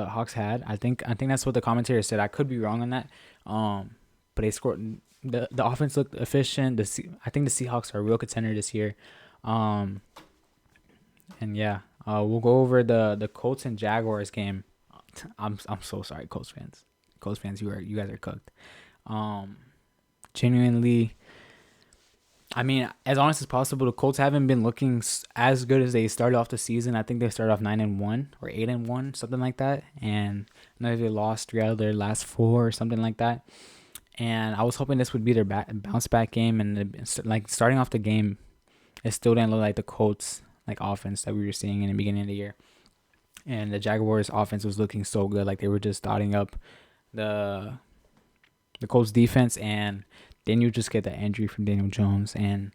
Hawks had. I think that's what the commentator said. I could be wrong on that. But they scored. The offense looked efficient. I think the Seahawks are a real contender this year. Um, and yeah, we'll go over the Colts and Jaguars game. I'm so sorry, Colts fans. Colts fans, you guys are cooked. Um, Genuinely, I mean, as honest as possible, the Colts haven't been looking as good as they started off the season. I think they started off 9-1 or 8-1, something like that, and now they lost 3 out of their last 4 or something like that. And I was hoping this would be their bounce back game, and like starting off the game, it still didn't look like the Colts like offense that we were seeing in the beginning of the year. And the Jaguars offense was looking so good, like they were just dotting up the Colts defense, and then you just get the injury from Daniel Jones, and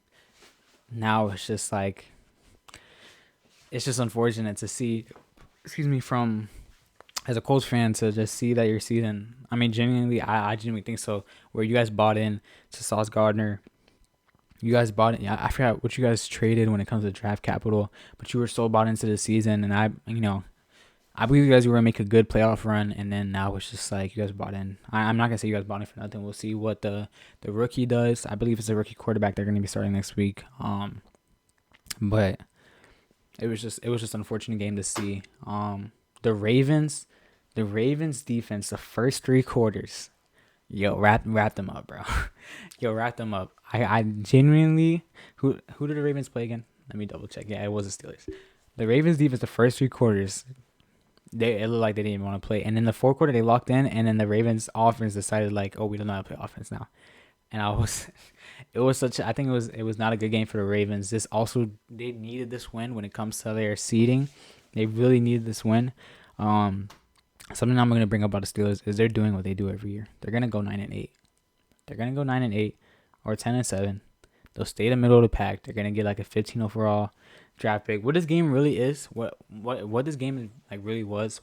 now it's just like it's just unfortunate to see. Excuse me, from as a Colts fan to just see that your season. I mean, genuinely, I genuinely think so. Where you guys bought in to Sauce Gardner, you guys bought in. Yeah, I forgot what you guys traded when it comes to draft capital, but you were so bought into the season, and I believe you guys were gonna make a good playoff run, and then now it's just like you guys bought in. I'm not gonna say you guys bought in for nothing. We'll see what the rookie does. I believe it's a rookie quarterback they're gonna be starting next week. But it was just an unfortunate game to see. The Ravens, defense, the first 3 quarters, yo, wrap them up, bro. Yo, wrap them up. I genuinely, who did the Ravens play again? Let me double check. Yeah, it was the Steelers. The Ravens defense, the first 3 quarters. It looked like they didn't even want to play. And in the fourth quarter, they locked in. And then the Ravens offense decided like, oh, we don't know how to play offense now. And I think it was not a good game for the Ravens. They needed this win when it comes to their seeding. They really needed this win. Something I'm going to bring up about the Steelers is they're doing what they do every year. They're going to go 9-8. They're going to go 9-8 or 10-7. They'll stay in the middle of the pack. They're going to get like a 15 overall draft pick. What this game really is, what this game like really was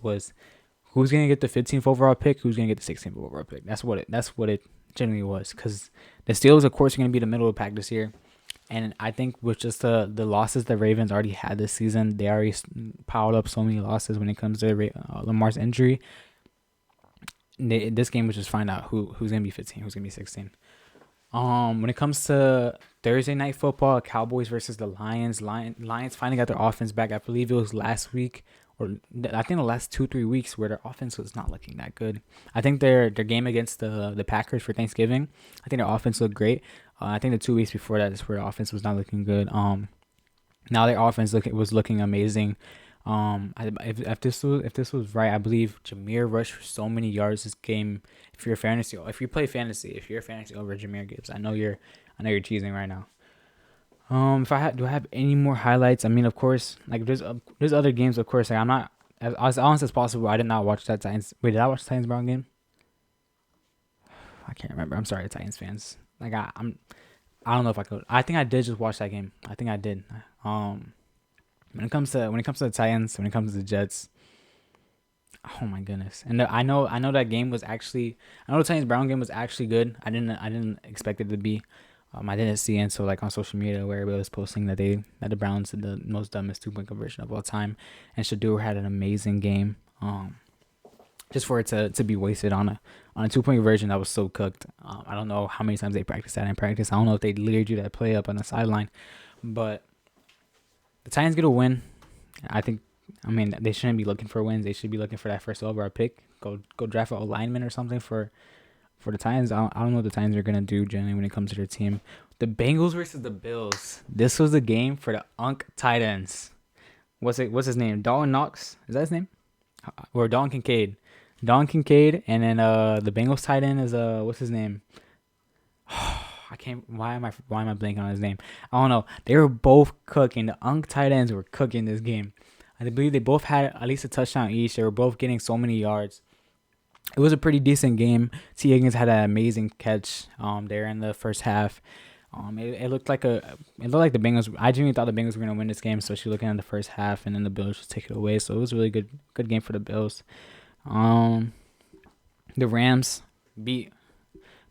who's gonna get the 15th overall pick, who's gonna get the 16th overall pick. That's what it generally was. Because the Steelers, of course, are gonna be the middle of the pack this year, and I think with just the losses the Ravens already had this season, they already piled up so many losses when it comes to Lamar's injury. This game was just find out who's gonna be 15, who's gonna be 16. When it comes to Thursday night football, Cowboys versus the Lions. Lions finally got their offense back. I believe it was last week, or I think the last 2-3 weeks where their offense was not looking that good. I think their game against the Packers for Thanksgiving, I think their offense looked great. I think the 2 weeks before that is where their offense was not looking good. Now their offense was looking amazing. If this was right, I believe Jameer rushed for so many yards this game. If you're a fantasy over Jameer Gibbs, I know you're teasing right now. Do I have any more highlights? I mean, of course, like there's other games. Of course, like I'm not as honest as possible. I did not watch that Titans. Wait, did I watch the Titans Brown game? I can't remember. I'm sorry, Titans fans. Like I don't know if I could. I think I did just watch that game. I think I did. When it comes to the Titans, when it comes to the Jets, oh my goodness! And I know that game was actually. I know the Titans Brown game was actually good. I didn't expect it to be. I didn't see it until like on social media where everybody was posting that the Browns did the most dumbest 2-point conversion of all time, and Shador had an amazing game. Just for it to be wasted on a 2-point conversion that was so cooked. I don't know how many times they practiced that in practice. I don't know if they literally drew that play up on the sideline, but the Titans get a win. I think I mean, they shouldn't be looking for wins. They should be looking for that first overall pick. Go draft a lineman or something for the Titans. I don't know what the Titans are gonna do generally when it comes to their team. The Bengals versus the Bills. This was the game for the tight ends. What's his name? Dalton Knox. Is that his name? Or Dalton Kincaid. Dalton Kincaid, and then the Bengals tight end is what's his name? I can't. Why am I blanking on his name? I don't know. They were both cooking. The tight ends were cooking this game. I believe they both had at least a touchdown each. They were both getting so many yards. It was a pretty decent game. T. Higgins had an amazing catch there in the first half. It looked like the Bengals. I genuinely thought the Bengals were gonna win this game, especially looking at the first half, and then the Bills just take it away. So it was a really good game for the Bills. The Rams beat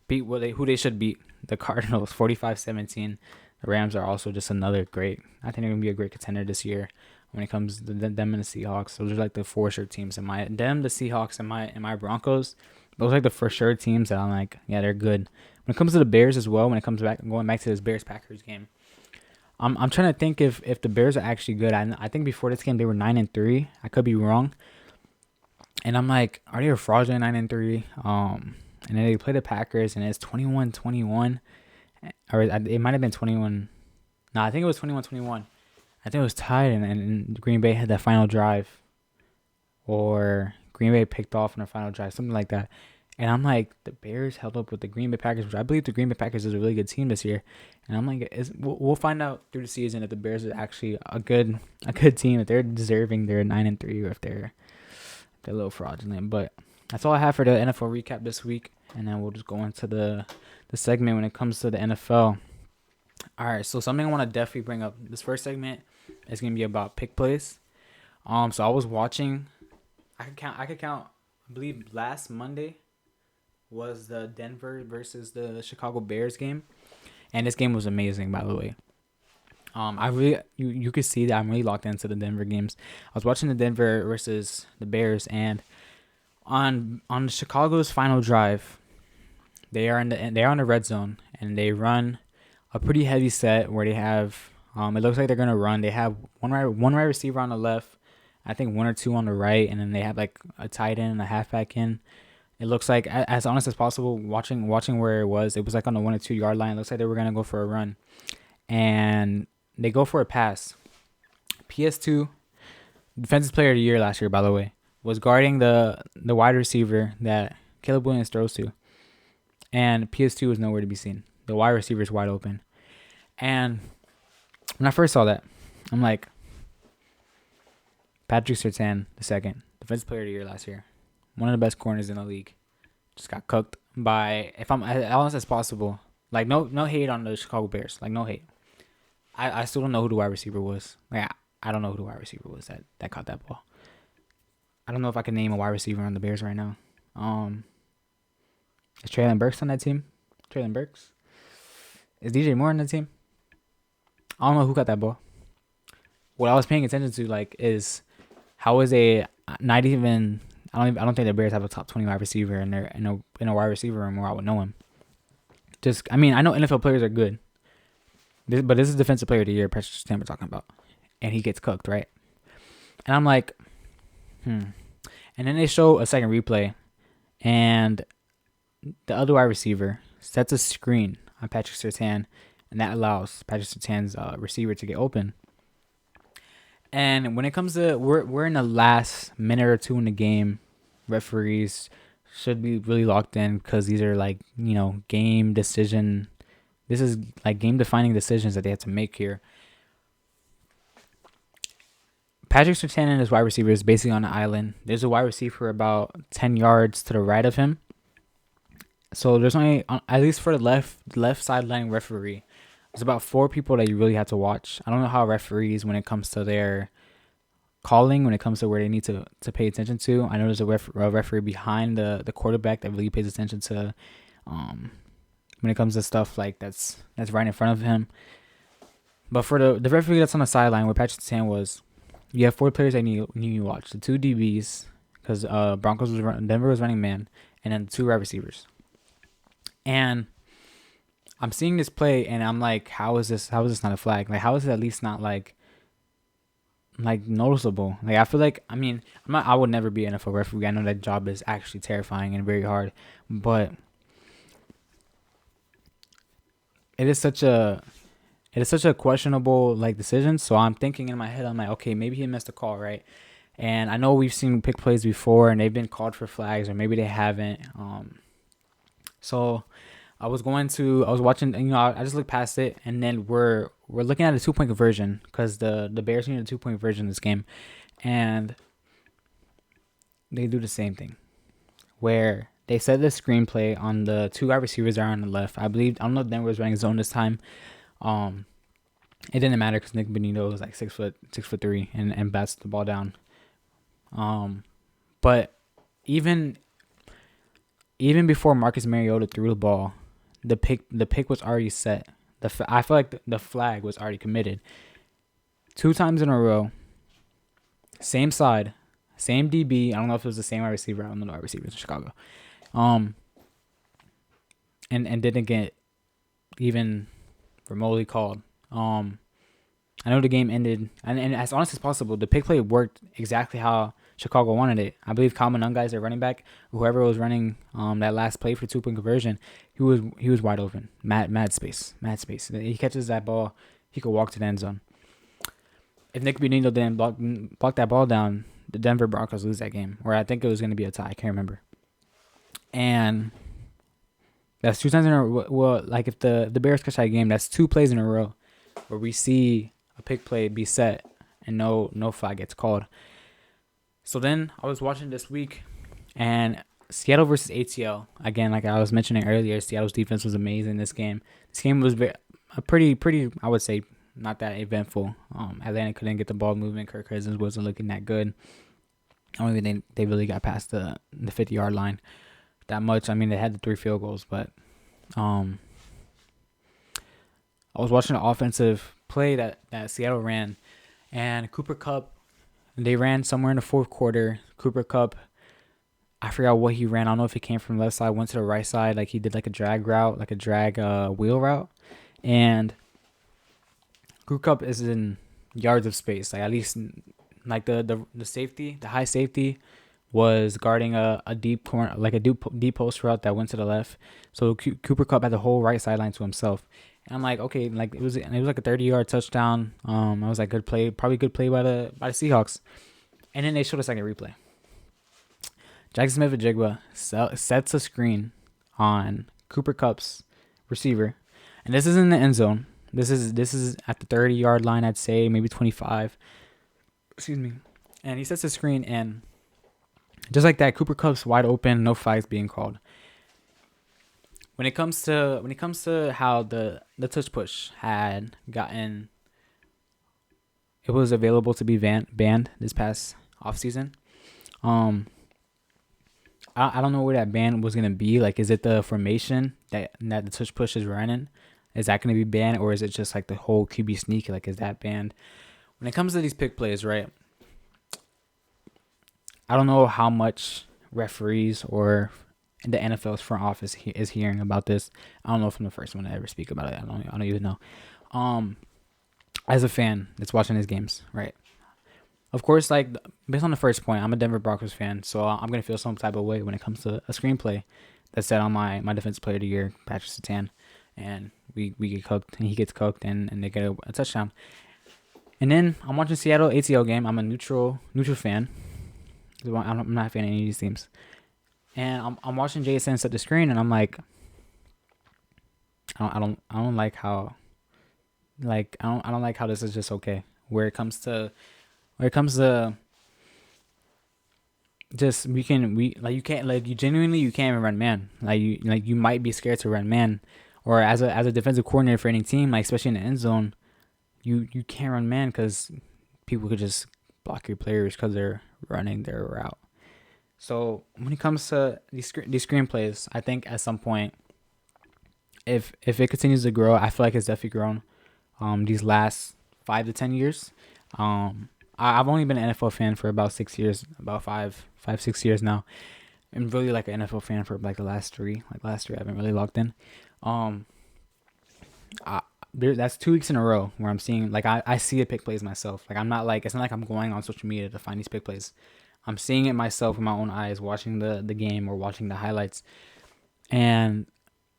who they should beat, the Cardinals, 45-17. The Rams are also just another great. I think they're gonna be a great contender this year when it comes to them and the Seahawks. Those are like the for sure teams the Seahawks, and my Broncos. Those are like the for sure teams that I'm like, yeah, they're good. When it comes to the Bears as well, when it comes going back to this Bears Packers game, I'm trying to think if the Bears are actually good. I think before this game they were 9-3. I could be wrong. And I'm like, are they a fraudulent 9-3? And then they play the Packers, and it's 21-21, or it might have been 21. No, I think it was 21-21. I think it was tied, and Green Bay had that final drive, or Green Bay picked off in the final drive, something like that. And I'm like, the Bears held up with the Green Bay Packers, which I believe the Green Bay Packers is a really good team this year. And I'm like, we'll find out through the season if the Bears are actually a good team, if they're deserving their 9-3, or if they're a little fraudulent. But that's all I have for the NFL recap this week, and then we'll just go into the segment when it comes to the NFL. All right, so something I want to definitely bring up. This first segment is going to be about pick plays. So I was watching. I could count. I believe last Monday was the Denver versus the Chicago Bears game, and this game was amazing, by the way. I really you could see that I'm really locked into the Denver games. I was watching the Denver versus the Bears, and on Chicago's final drive, they are on the red zone, and they run a pretty heavy set where they have it looks like they're gonna run. They have one wide receiver on the left, I think one or two on the right, and then they have like a tight end and a halfback in. It looks like, as honest as possible, watching where it was like on the 1 or 2 yard line. It looks like they were gonna go for a run, and they go for a pass. PS2, defensive player of the year last year, by the way, was guarding the wide receiver that Caleb Williams throws to, and PS2 was nowhere to be seen. The wide receiver is wide open, and when I first saw that, I'm like, Patrick Surtain II, defensive player of the year last year, one of the best corners in the league, just got cooked by, if I'm as honest as possible, like no hate on the Chicago Bears, like no hate. I still don't know who the wide receiver was. Like I don't know who the wide receiver was that caught that ball. I don't know if I can name a wide receiver on the Bears right now. Is Traylon Burks on that team? Traylon Burks? Is DJ Moore on the team? I don't know who got that ball. What I was paying attention to, like, is how is a not even I don't think the Bears have a top 20 wide receiver in a wide receiver room where I would know him. I know NFL players are good. But this is defensive player of the year, Patrick Surtain we're talking about. And he gets cooked, right? And I'm like, And then they show a second replay, and the other wide receiver sets a screen on Patrick Surtain, and that allows Patrick Surtain's receiver to get open. And when it comes to, we're in the last minute or two in the game, referees should be really locked in, because these are like, game decision. This is like game defining decisions that they have to make here. Patrick Surtain and his wide receiver is basically on the island. There's a wide receiver about 10 yards to the right of him. So there's only, at least for the left sideline referee, there's about 4 people that you really have to watch. I don't know how referees, when it comes to their calling, when it comes to where they need to pay attention to. I know there's a referee behind the quarterback that really pays attention to when it comes to stuff like that's right in front of him. But for the referee that's on the sideline where Patrick Surtain was, you have 4 players that you need to watch. The 2 DBs, because Denver was running man, and then the 2 wide receivers. And I'm seeing this play, and I'm like, how is this not a flag? Like, how is it at least not like like noticeable. Like I feel like I would never be an NFL referee. I know that job is actually terrifying and very hard, but it is such a questionable like decision. So I'm thinking in my head, I'm like, okay, maybe he missed a call, right? And I know we've seen pick plays before, and they've been called for flags, or maybe they haven't. So I was watching, I just looked past it, and then we're looking at a 2-point conversion because the Bears need a 2-point conversion in this game, and they do the same thing where they set the screenplay on the two wide receivers that are on the left. I don't know if Denver was running zone this time. It didn't matter because Nick Benito was like 6'3" and bats the ball down. But even before Marcus Mariota threw the ball, the pick was already set. I feel like the flag was already committed. 2 times in a row, same side, same DB. I don't know if it was the same wide receiver. I don't know the wide receivers in Chicago. And didn't get even remotely called. I know the game ended, and as honest as possible, the pick play worked exactly how Chicago wanted it. I believe Kyle Manunga is their running back. Whoever was running that last play for 2-point conversion, he was wide open. Mad space. He catches that ball, he could walk to the end zone. If Nick Benito didn't block that ball down, the Denver Broncos lose that game. Or I think it was going to be a tie. I can't remember. And that's 2 times in a row. Well, like if the Bears catch that game, that's 2 plays in a row where we see a pick play be set and no flag gets called. So then I was watching this week, and Seattle versus ATL. Again, like I was mentioning earlier, Seattle's defense was amazing this game. This game was pretty, I would say, not that eventful. Atlanta couldn't get the ball moving. Kirk Cousins wasn't looking that good. I don't think they really got past the 50-yard line that much. I mean, they had the 3 field goals, but I was watching an offensive play that Seattle ran, and Cooper Kupp, they ran somewhere in the 4th quarter. Cooper Kupp, I forgot what he ran. I don't know if he came from the left side, went to the right side, like he did like a drag route, like a drag wheel route, and Cooper Kupp is in yards of space, like at least like the safety, the high safety was guarding a deep corner, like a deep post route that went to the left. So Cooper Kupp had the whole right sideline to himself. And I'm like, okay, like it was like a 30-yard touchdown. I was like, good play, probably good play by the Seahawks. And then they showed a second replay. Jackson Smith-Njigba sets a screen on Cooper Kupp's receiver, and this is in the end zone. This is at the 30-yard line, I'd say, maybe 25. Excuse me. And he sets a screen, and just like that, Cooper Kupp's wide open, no flags being called. When it comes to how the touch push had gotten, it was available to be banned this past offseason. I don't know where that ban was gonna be. Like, is it the formation that the touch push is running? Is that gonna be banned, or is it just like the whole QB sneak? Like, is that banned? When it comes to these pick plays, right? I don't know how much referees or the NFL's front office is hearing about this. I don't know if I'm the first one to ever speak about it. I don't even know. As a fan that's watching these games, right? Of course, like based on the first point, I'm a Denver Broncos fan, so I'm gonna feel some type of way when it comes to a screenplay that's set on my defensive player of the year, Patrick Surtain, and we get cooked, and he gets cooked, and they get a touchdown. And then I'm watching Seattle ATL game. I'm a neutral fan. I'm not a fan of any of these teams. And I'm watching Jason set the screen, and I'm like, I don't like how, like I don't like how this is just okay. Where it comes to just you can't even run man. You might be scared to run man, or as a defensive coordinator for any team, like especially in the end zone, you can't run man because people could just block your players because they're running their route. So when it comes to these screenplays, I think at some point, if it continues to grow, I feel like it's definitely grown. These last 5 to 10 years. I've only been an NFL fan for about 6 years, about 6 years now. I'm really like an NFL fan for like the last 3. Like last 3, I haven't really locked in. that's 2 weeks in a row where I'm seeing like I see the pick plays myself. Like I'm not like it's not like I'm going on social media to find these pick plays. I'm seeing it myself with my own eyes, watching the game or watching the highlights. And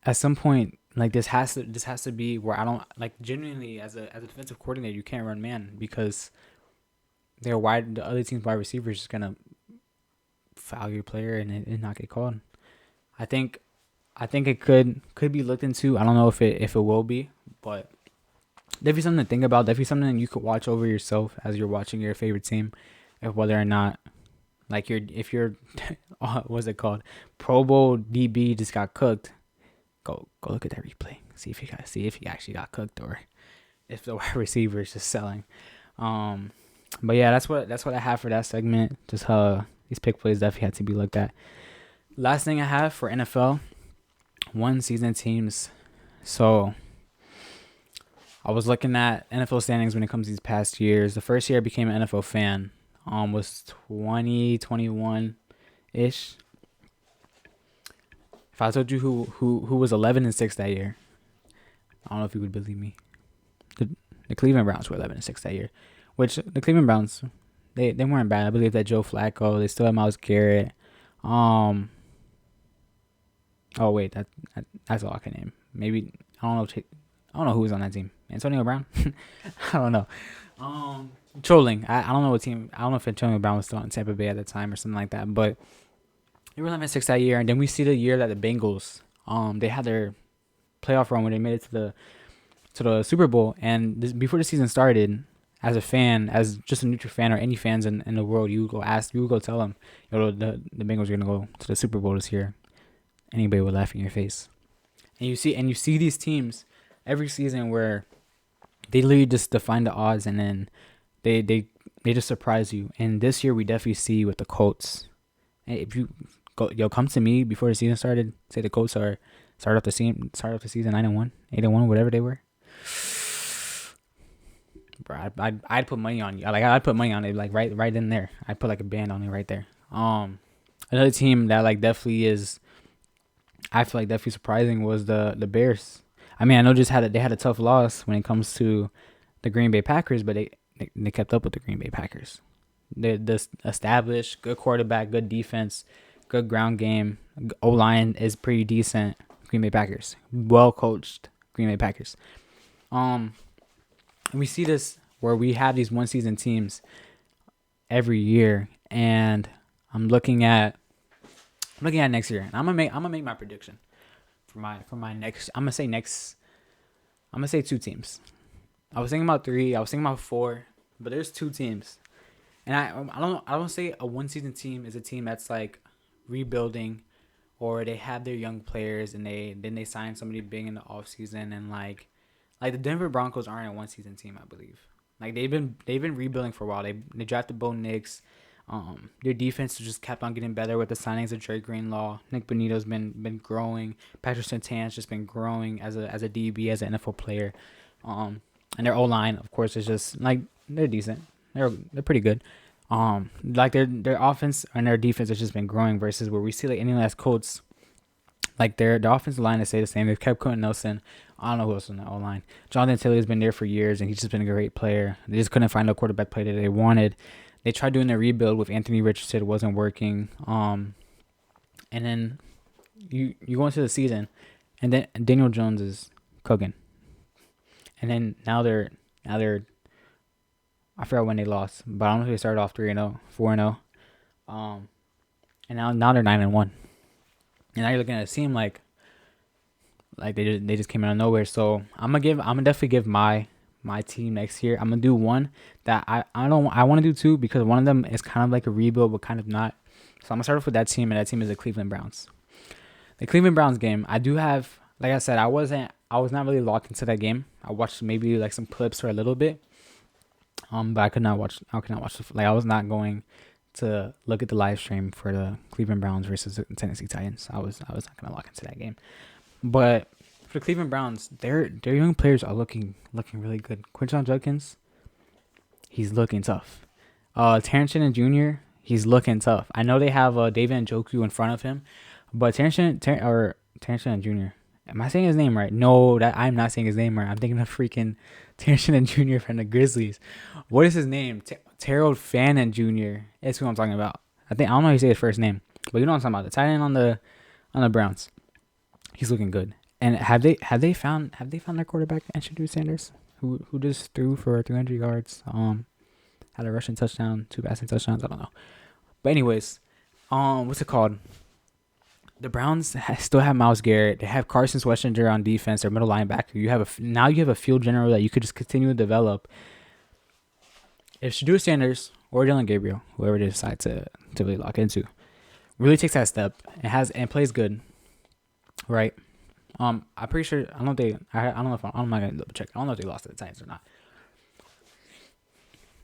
at some point, like this has to be where I don't like genuinely as a defensive coordinator, you can't run man because the other team's wide receiver is just gonna foul your player and not get called. I think I think it could be looked into. I don't know if it will be, but definitely something to think about. Definitely something you could watch over yourself as you're watching your favorite team, if whether or not like if you're what's it called, Pro Bowl DB just got cooked. Go look at that replay. See if he actually got cooked or if the wide receiver is just selling. Um, but yeah, that's what I have for that segment. Just these pick plays definitely had to be looked at. Last thing I have for NFL, one season teams. So I was looking at NFL standings when it comes to these past years. The first year I became an NFL fan was 2021 ish. If I told you who was 11-6 that year, I don't know if you would believe me. The Cleveland Browns were 11-6 that year, which the Cleveland Browns they weren't bad. I believe that Joe Flacco, they still had Myles Garrett. Oh wait, that's all I can name. Maybe I don't know who was on that team. Antonio Brown. I don't know. Trolling. I don't know what team. I don't know if Antonio Brown was still in Tampa Bay at the time or something like that. But they were 11-6 that year, and then we see the year that the Bengals they had their playoff run when they made it to the Super Bowl. And before the season started, as a fan, as just a neutral fan or any fans in the world, you would go tell them, the Bengals are gonna go to the Super Bowl this year. Anybody would laugh in your face. And you see these teams every season where they literally just define the odds and then they just surprise you. And this year we definitely see with the Colts. If you come to me before the season started, say the Colts start off the season 9-1, 8-1, whatever they were. Bro, I'd put money on you. Like I'd put money on it, like right in there. I'd put like a band on it right there. Another team that like definitely is, I feel like definitely surprising was the Bears. I mean, I know they had a tough loss when it comes to the Green Bay Packers, but they kept up with the Green Bay Packers. They're this established, good quarterback, good defense, good ground game. O-line is pretty decent. Green Bay Packers, well coached Green Bay Packers. We see this where we have these one season teams every year, and I'm looking at next year, and I'm gonna make my prediction for my next. I'm gonna say two teams. I was thinking about three. I was thinking about four, but there's two teams, and I don't say a one season team is a team that's like rebuilding, or they have their young players and they sign somebody big in the off season, and like the Denver Broncos aren't a one season team, I believe. Like they've been rebuilding for a while. They drafted Bo Nix. Their defense just kept on getting better with the signings of Trey Greenlaw. Nick Bonito's been growing. Patrick Surtain's just been growing as a DB, as an NFL player. And their O line, of course, is just like they're decent. They're pretty good. Like their offense and their defense has just been growing versus where we see like any last Colts, like their offensive line is stay the same. They've kept Quentin Nelson. I don't know who else on the O line. Jonathan Taylor's been there for years and he's just been a great player. They just couldn't find a quarterback play that they wanted. They tried doing a rebuild with Anthony Richardson. It wasn't working. And then you go into the season, and then Daniel Jones is cooking. And then now they're I forgot when they lost, but I don't know if they started off 3-0, 4-0. And now they're 9-1. And now you're looking at a team like they just came out of nowhere. So I'm gonna definitely give my team next year. I'm gonna do one that I want to do two because one of them is kind of like a rebuild but kind of not. So I'm gonna start off with that team, and that team is the Cleveland Browns. The Cleveland Browns game, I do have, like I said, I was not really locked into that game. I watched maybe like some clips for a little bit. But I could not watch I was not going to look at the live stream for the Cleveland Browns versus the Tennessee Titans. I was not gonna lock into that game. But for the Cleveland Browns, their young players are looking really good. Quinton Judkins, he's looking tough. Terrence Shannon Jr., he's looking tough. I know they have David Njoku in front of him, but Terrence Shannon Jr., Am I saying his name right? No, that I'm not saying his name right. I'm thinking of freaking Terrence Shannon Jr. from the Grizzlies. What is his name? Terrell Fannin Jr. That's who I'm talking about. I don't know how you say his first name, but you know what I'm talking about. The tight end on the Browns. He's looking good. And have they found their quarterback, Andrew Sanders, who just threw for 300 yards, had a rushing touchdown, 2 passing touchdowns. I don't know, but anyways, what's it called? The Browns still have Myles Garrett. They have Carson Schwarzenegger on defense, their middle linebacker. Now you have a field general that you could just continue to develop. If Shedeur Sanders or Dylan Gabriel, whoever they decide to really lock into, really takes that step and plays good, right? I'm pretty sure. I don't know if they. I don't know if I'm not gonna double check. I don't know if they lost to the Titans or not.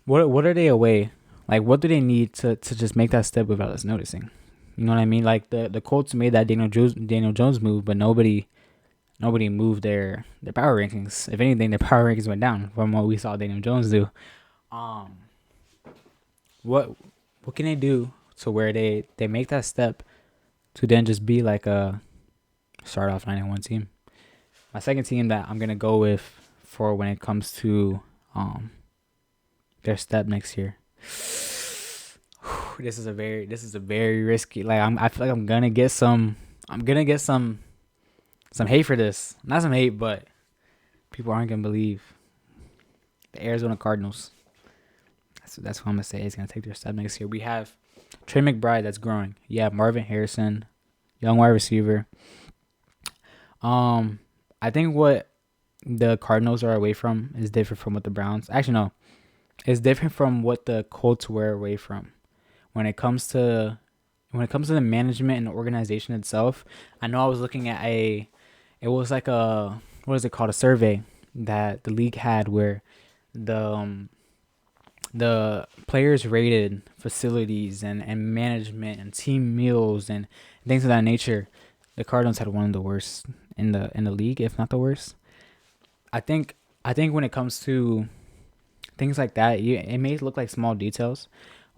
What are they away? Like, what do they need to just make that step without us noticing? You know what I mean? Like the Colts made that Daniel Jones move, but nobody moved their power rankings. If anything, their power rankings went down from what we saw Daniel Jones do. Um, what can they do to where they make that step to then just be like a start off 9-1 team? My second team that I'm gonna go with for when it comes to their step next year. This is a very risky. Like I feel like I'm gonna get some hate for this. Not some hate, but people aren't gonna believe. The Arizona Cardinals. That's what I'm gonna say. Is gonna take their step next year. We have Trey McBride that's growing. Yeah, Marvin Harrison, young wide receiver. I think what the Cardinals are away from is different from what the Browns. Actually, no, it's different from what the Colts were away from. When it comes to the management and the organization itself, I know I was looking at it was like what is it called? A survey that the league had where the players rated facilities and management and team meals and things of that nature. The Cardinals had one of the worst in the league, if not the worst. I think when it comes to things like that, it may look like small details,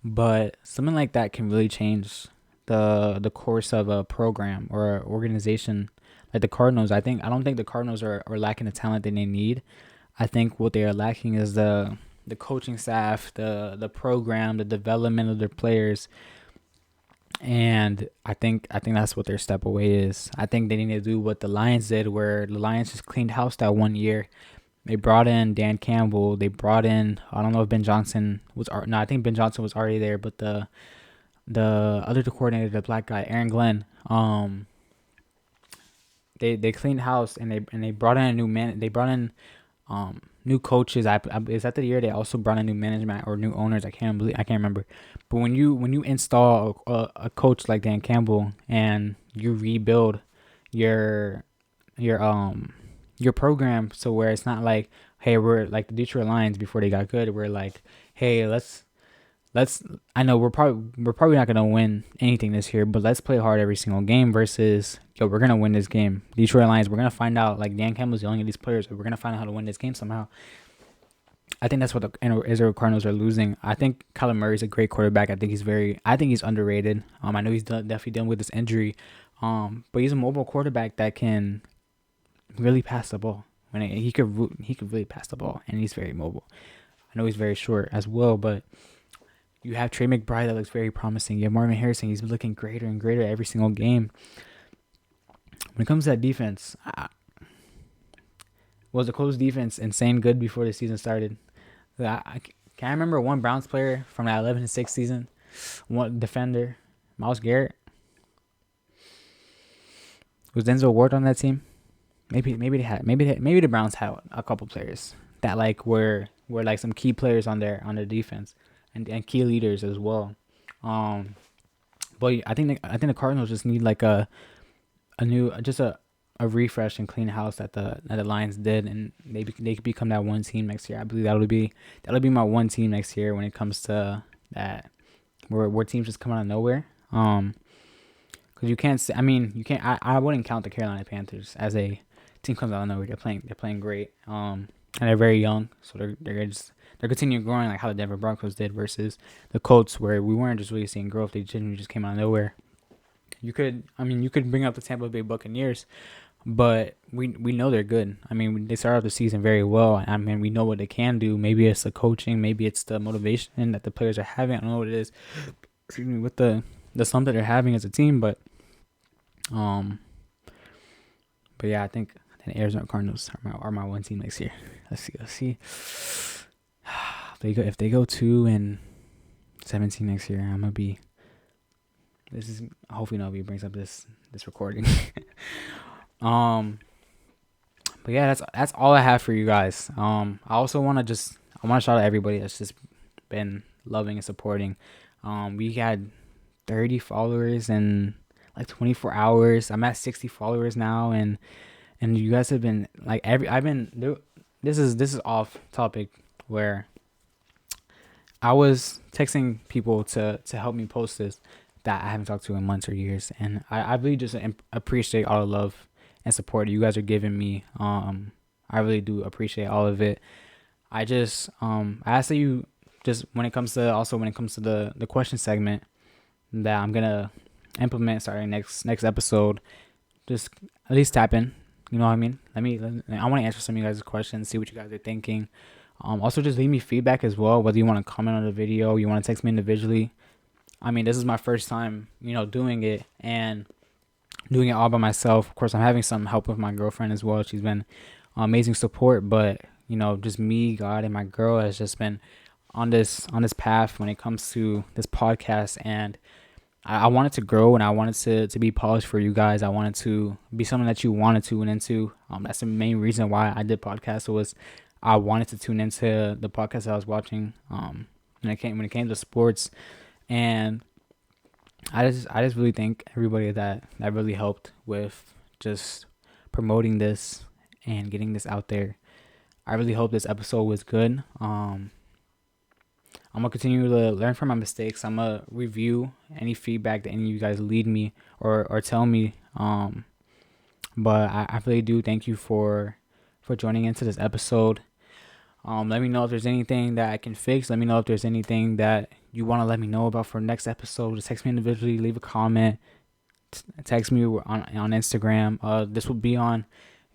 but something like that can really change the course of a program or an organization. Like the Cardinals, I don't think the Cardinals are lacking the talent that they need. I think what they are lacking is the coaching staff, the program, the development of their players. And I think that's what their step away is. I think they need to do what the Lions did, where the Lions just cleaned house that one year. They brought in Dan Campbell. They brought in, I don't know if Ben Johnson was. No, I think Ben Johnson was already there, but the other coordinator, the black guy, Aaron Glenn. They cleaned house and they brought in a new man. They brought in new coaches. Is that the year they also brought in new management or new owners? I can't remember. But when you install a coach like Dan Campbell and you rebuild your program so where it's not like, hey, we're like the Detroit Lions before they got good. We're like, hey, let's. I know we're probably not gonna win anything this year, but let's play hard every single game. Versus, yo, we're gonna win this game. Detroit Lions, we're gonna find out. Like Dan Campbell's yelling at these players, but we're gonna find out how to win this game somehow. I think that's what the Arizona Cardinals are losing. I think Kyler Murray's a great quarterback. I think he's underrated. I know he's definitely dealing with this injury, but he's a mobile quarterback that can really pass the ball. He could really pass the ball, and he's very mobile. I know he's very short as well, but you have Trey McBride that looks very promising. You have Marvin Harrison. He's looking greater and greater every single game. When it comes to that defense, was the Colts defense insane good before the season started? Can I remember one Browns player from that 11-6 season? One defender, Myles Garrett. Was Denzel Ward on that team? Maybe the Browns had a couple players that like were like some key players on their defense. And key leaders as well, but I think the Cardinals just need like a refresh and clean house that the Lions did, and they could become that one team next year. I believe that'll be my one team next year when it comes to that, where teams just come out of nowhere. Because you can't. I wouldn't count the Carolina Panthers as a team comes out of nowhere. They're playing great. And they're very young, so they're continuing growing like how the Denver Broncos did versus the Colts, where we weren't just really seeing growth. They genuinely just came out of nowhere. You could bring up the Tampa Bay Buccaneers, but we know they're good. I mean, they started off the season very well. I mean, we know what they can do. Maybe it's the coaching, maybe it's the motivation that the players are having. I don't know what it is. Excuse me, with the slump that they're having as a team, um, but yeah, I think the Arizona Cardinals are my one team next year. Let's see. If they go 2-17 next year, I'm gonna be. This is hopefully nobody brings up this recording. But yeah, that's all I have for you guys. I also want to shout out everybody that's just been loving and supporting. We had 30 followers in like 24 hours. I'm at 60 followers now, and you guys have been like this is off topic, where I was texting people to help me post this that I haven't talked to in months or years, and I really just appreciate all the love and support you guys are giving me. I really do appreciate all of it. I ask that you just when it comes to the question segment that I'm gonna implement starting next episode, just at least tap in. You know what I mean? I want to answer some of you guys' questions, see what you guys are thinking. Also, just leave me feedback as well, whether you want to comment on the video, you want to text me individually. I mean, this is my first time, doing it, and doing it all by myself. Of course, I'm having some help with my girlfriend as well. She's been amazing support, but just me, God, and my girl has just been on this path when it comes to this podcast, and I wanted to grow, and I wanted to be polished for you guys. I wanted to be something that you wanted to tune into. That's the main reason why I did podcasts, was I wanted to tune into the podcast I was watching. When it came to sports, and I just really thank everybody that really helped with just promoting this and getting this out there. I really hope this episode was good. I'm gonna continue to learn from my mistakes. I'm gonna review any feedback that any of you guys lead me or tell me. But I really do thank you for joining into this episode. Let me know if there's anything that I can fix. Let me know if there's anything that you want to let me know about for next episode. Just text me individually, leave a comment, text me on Instagram. This will be on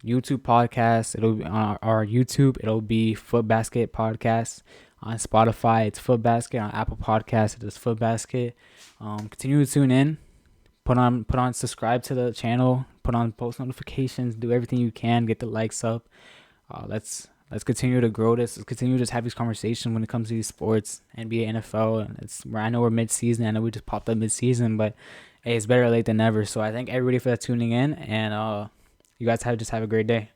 YouTube podcast. It'll be on our YouTube. It'll be Foot Basket Podcast. On Spotify, it's Foot Basket. On Apple Podcasts, it is Foot Basket. Continue to tune in. Put on subscribe to the channel. Put on post notifications. Do everything you can. Get the likes up. Let's continue to grow this. Let's continue to just have these conversations when it comes to these sports, NBA, NFL. I know we're mid-season. I know we just popped up mid-season, but hey, it's better late than never. So I thank everybody for tuning in, and you guys have a great day.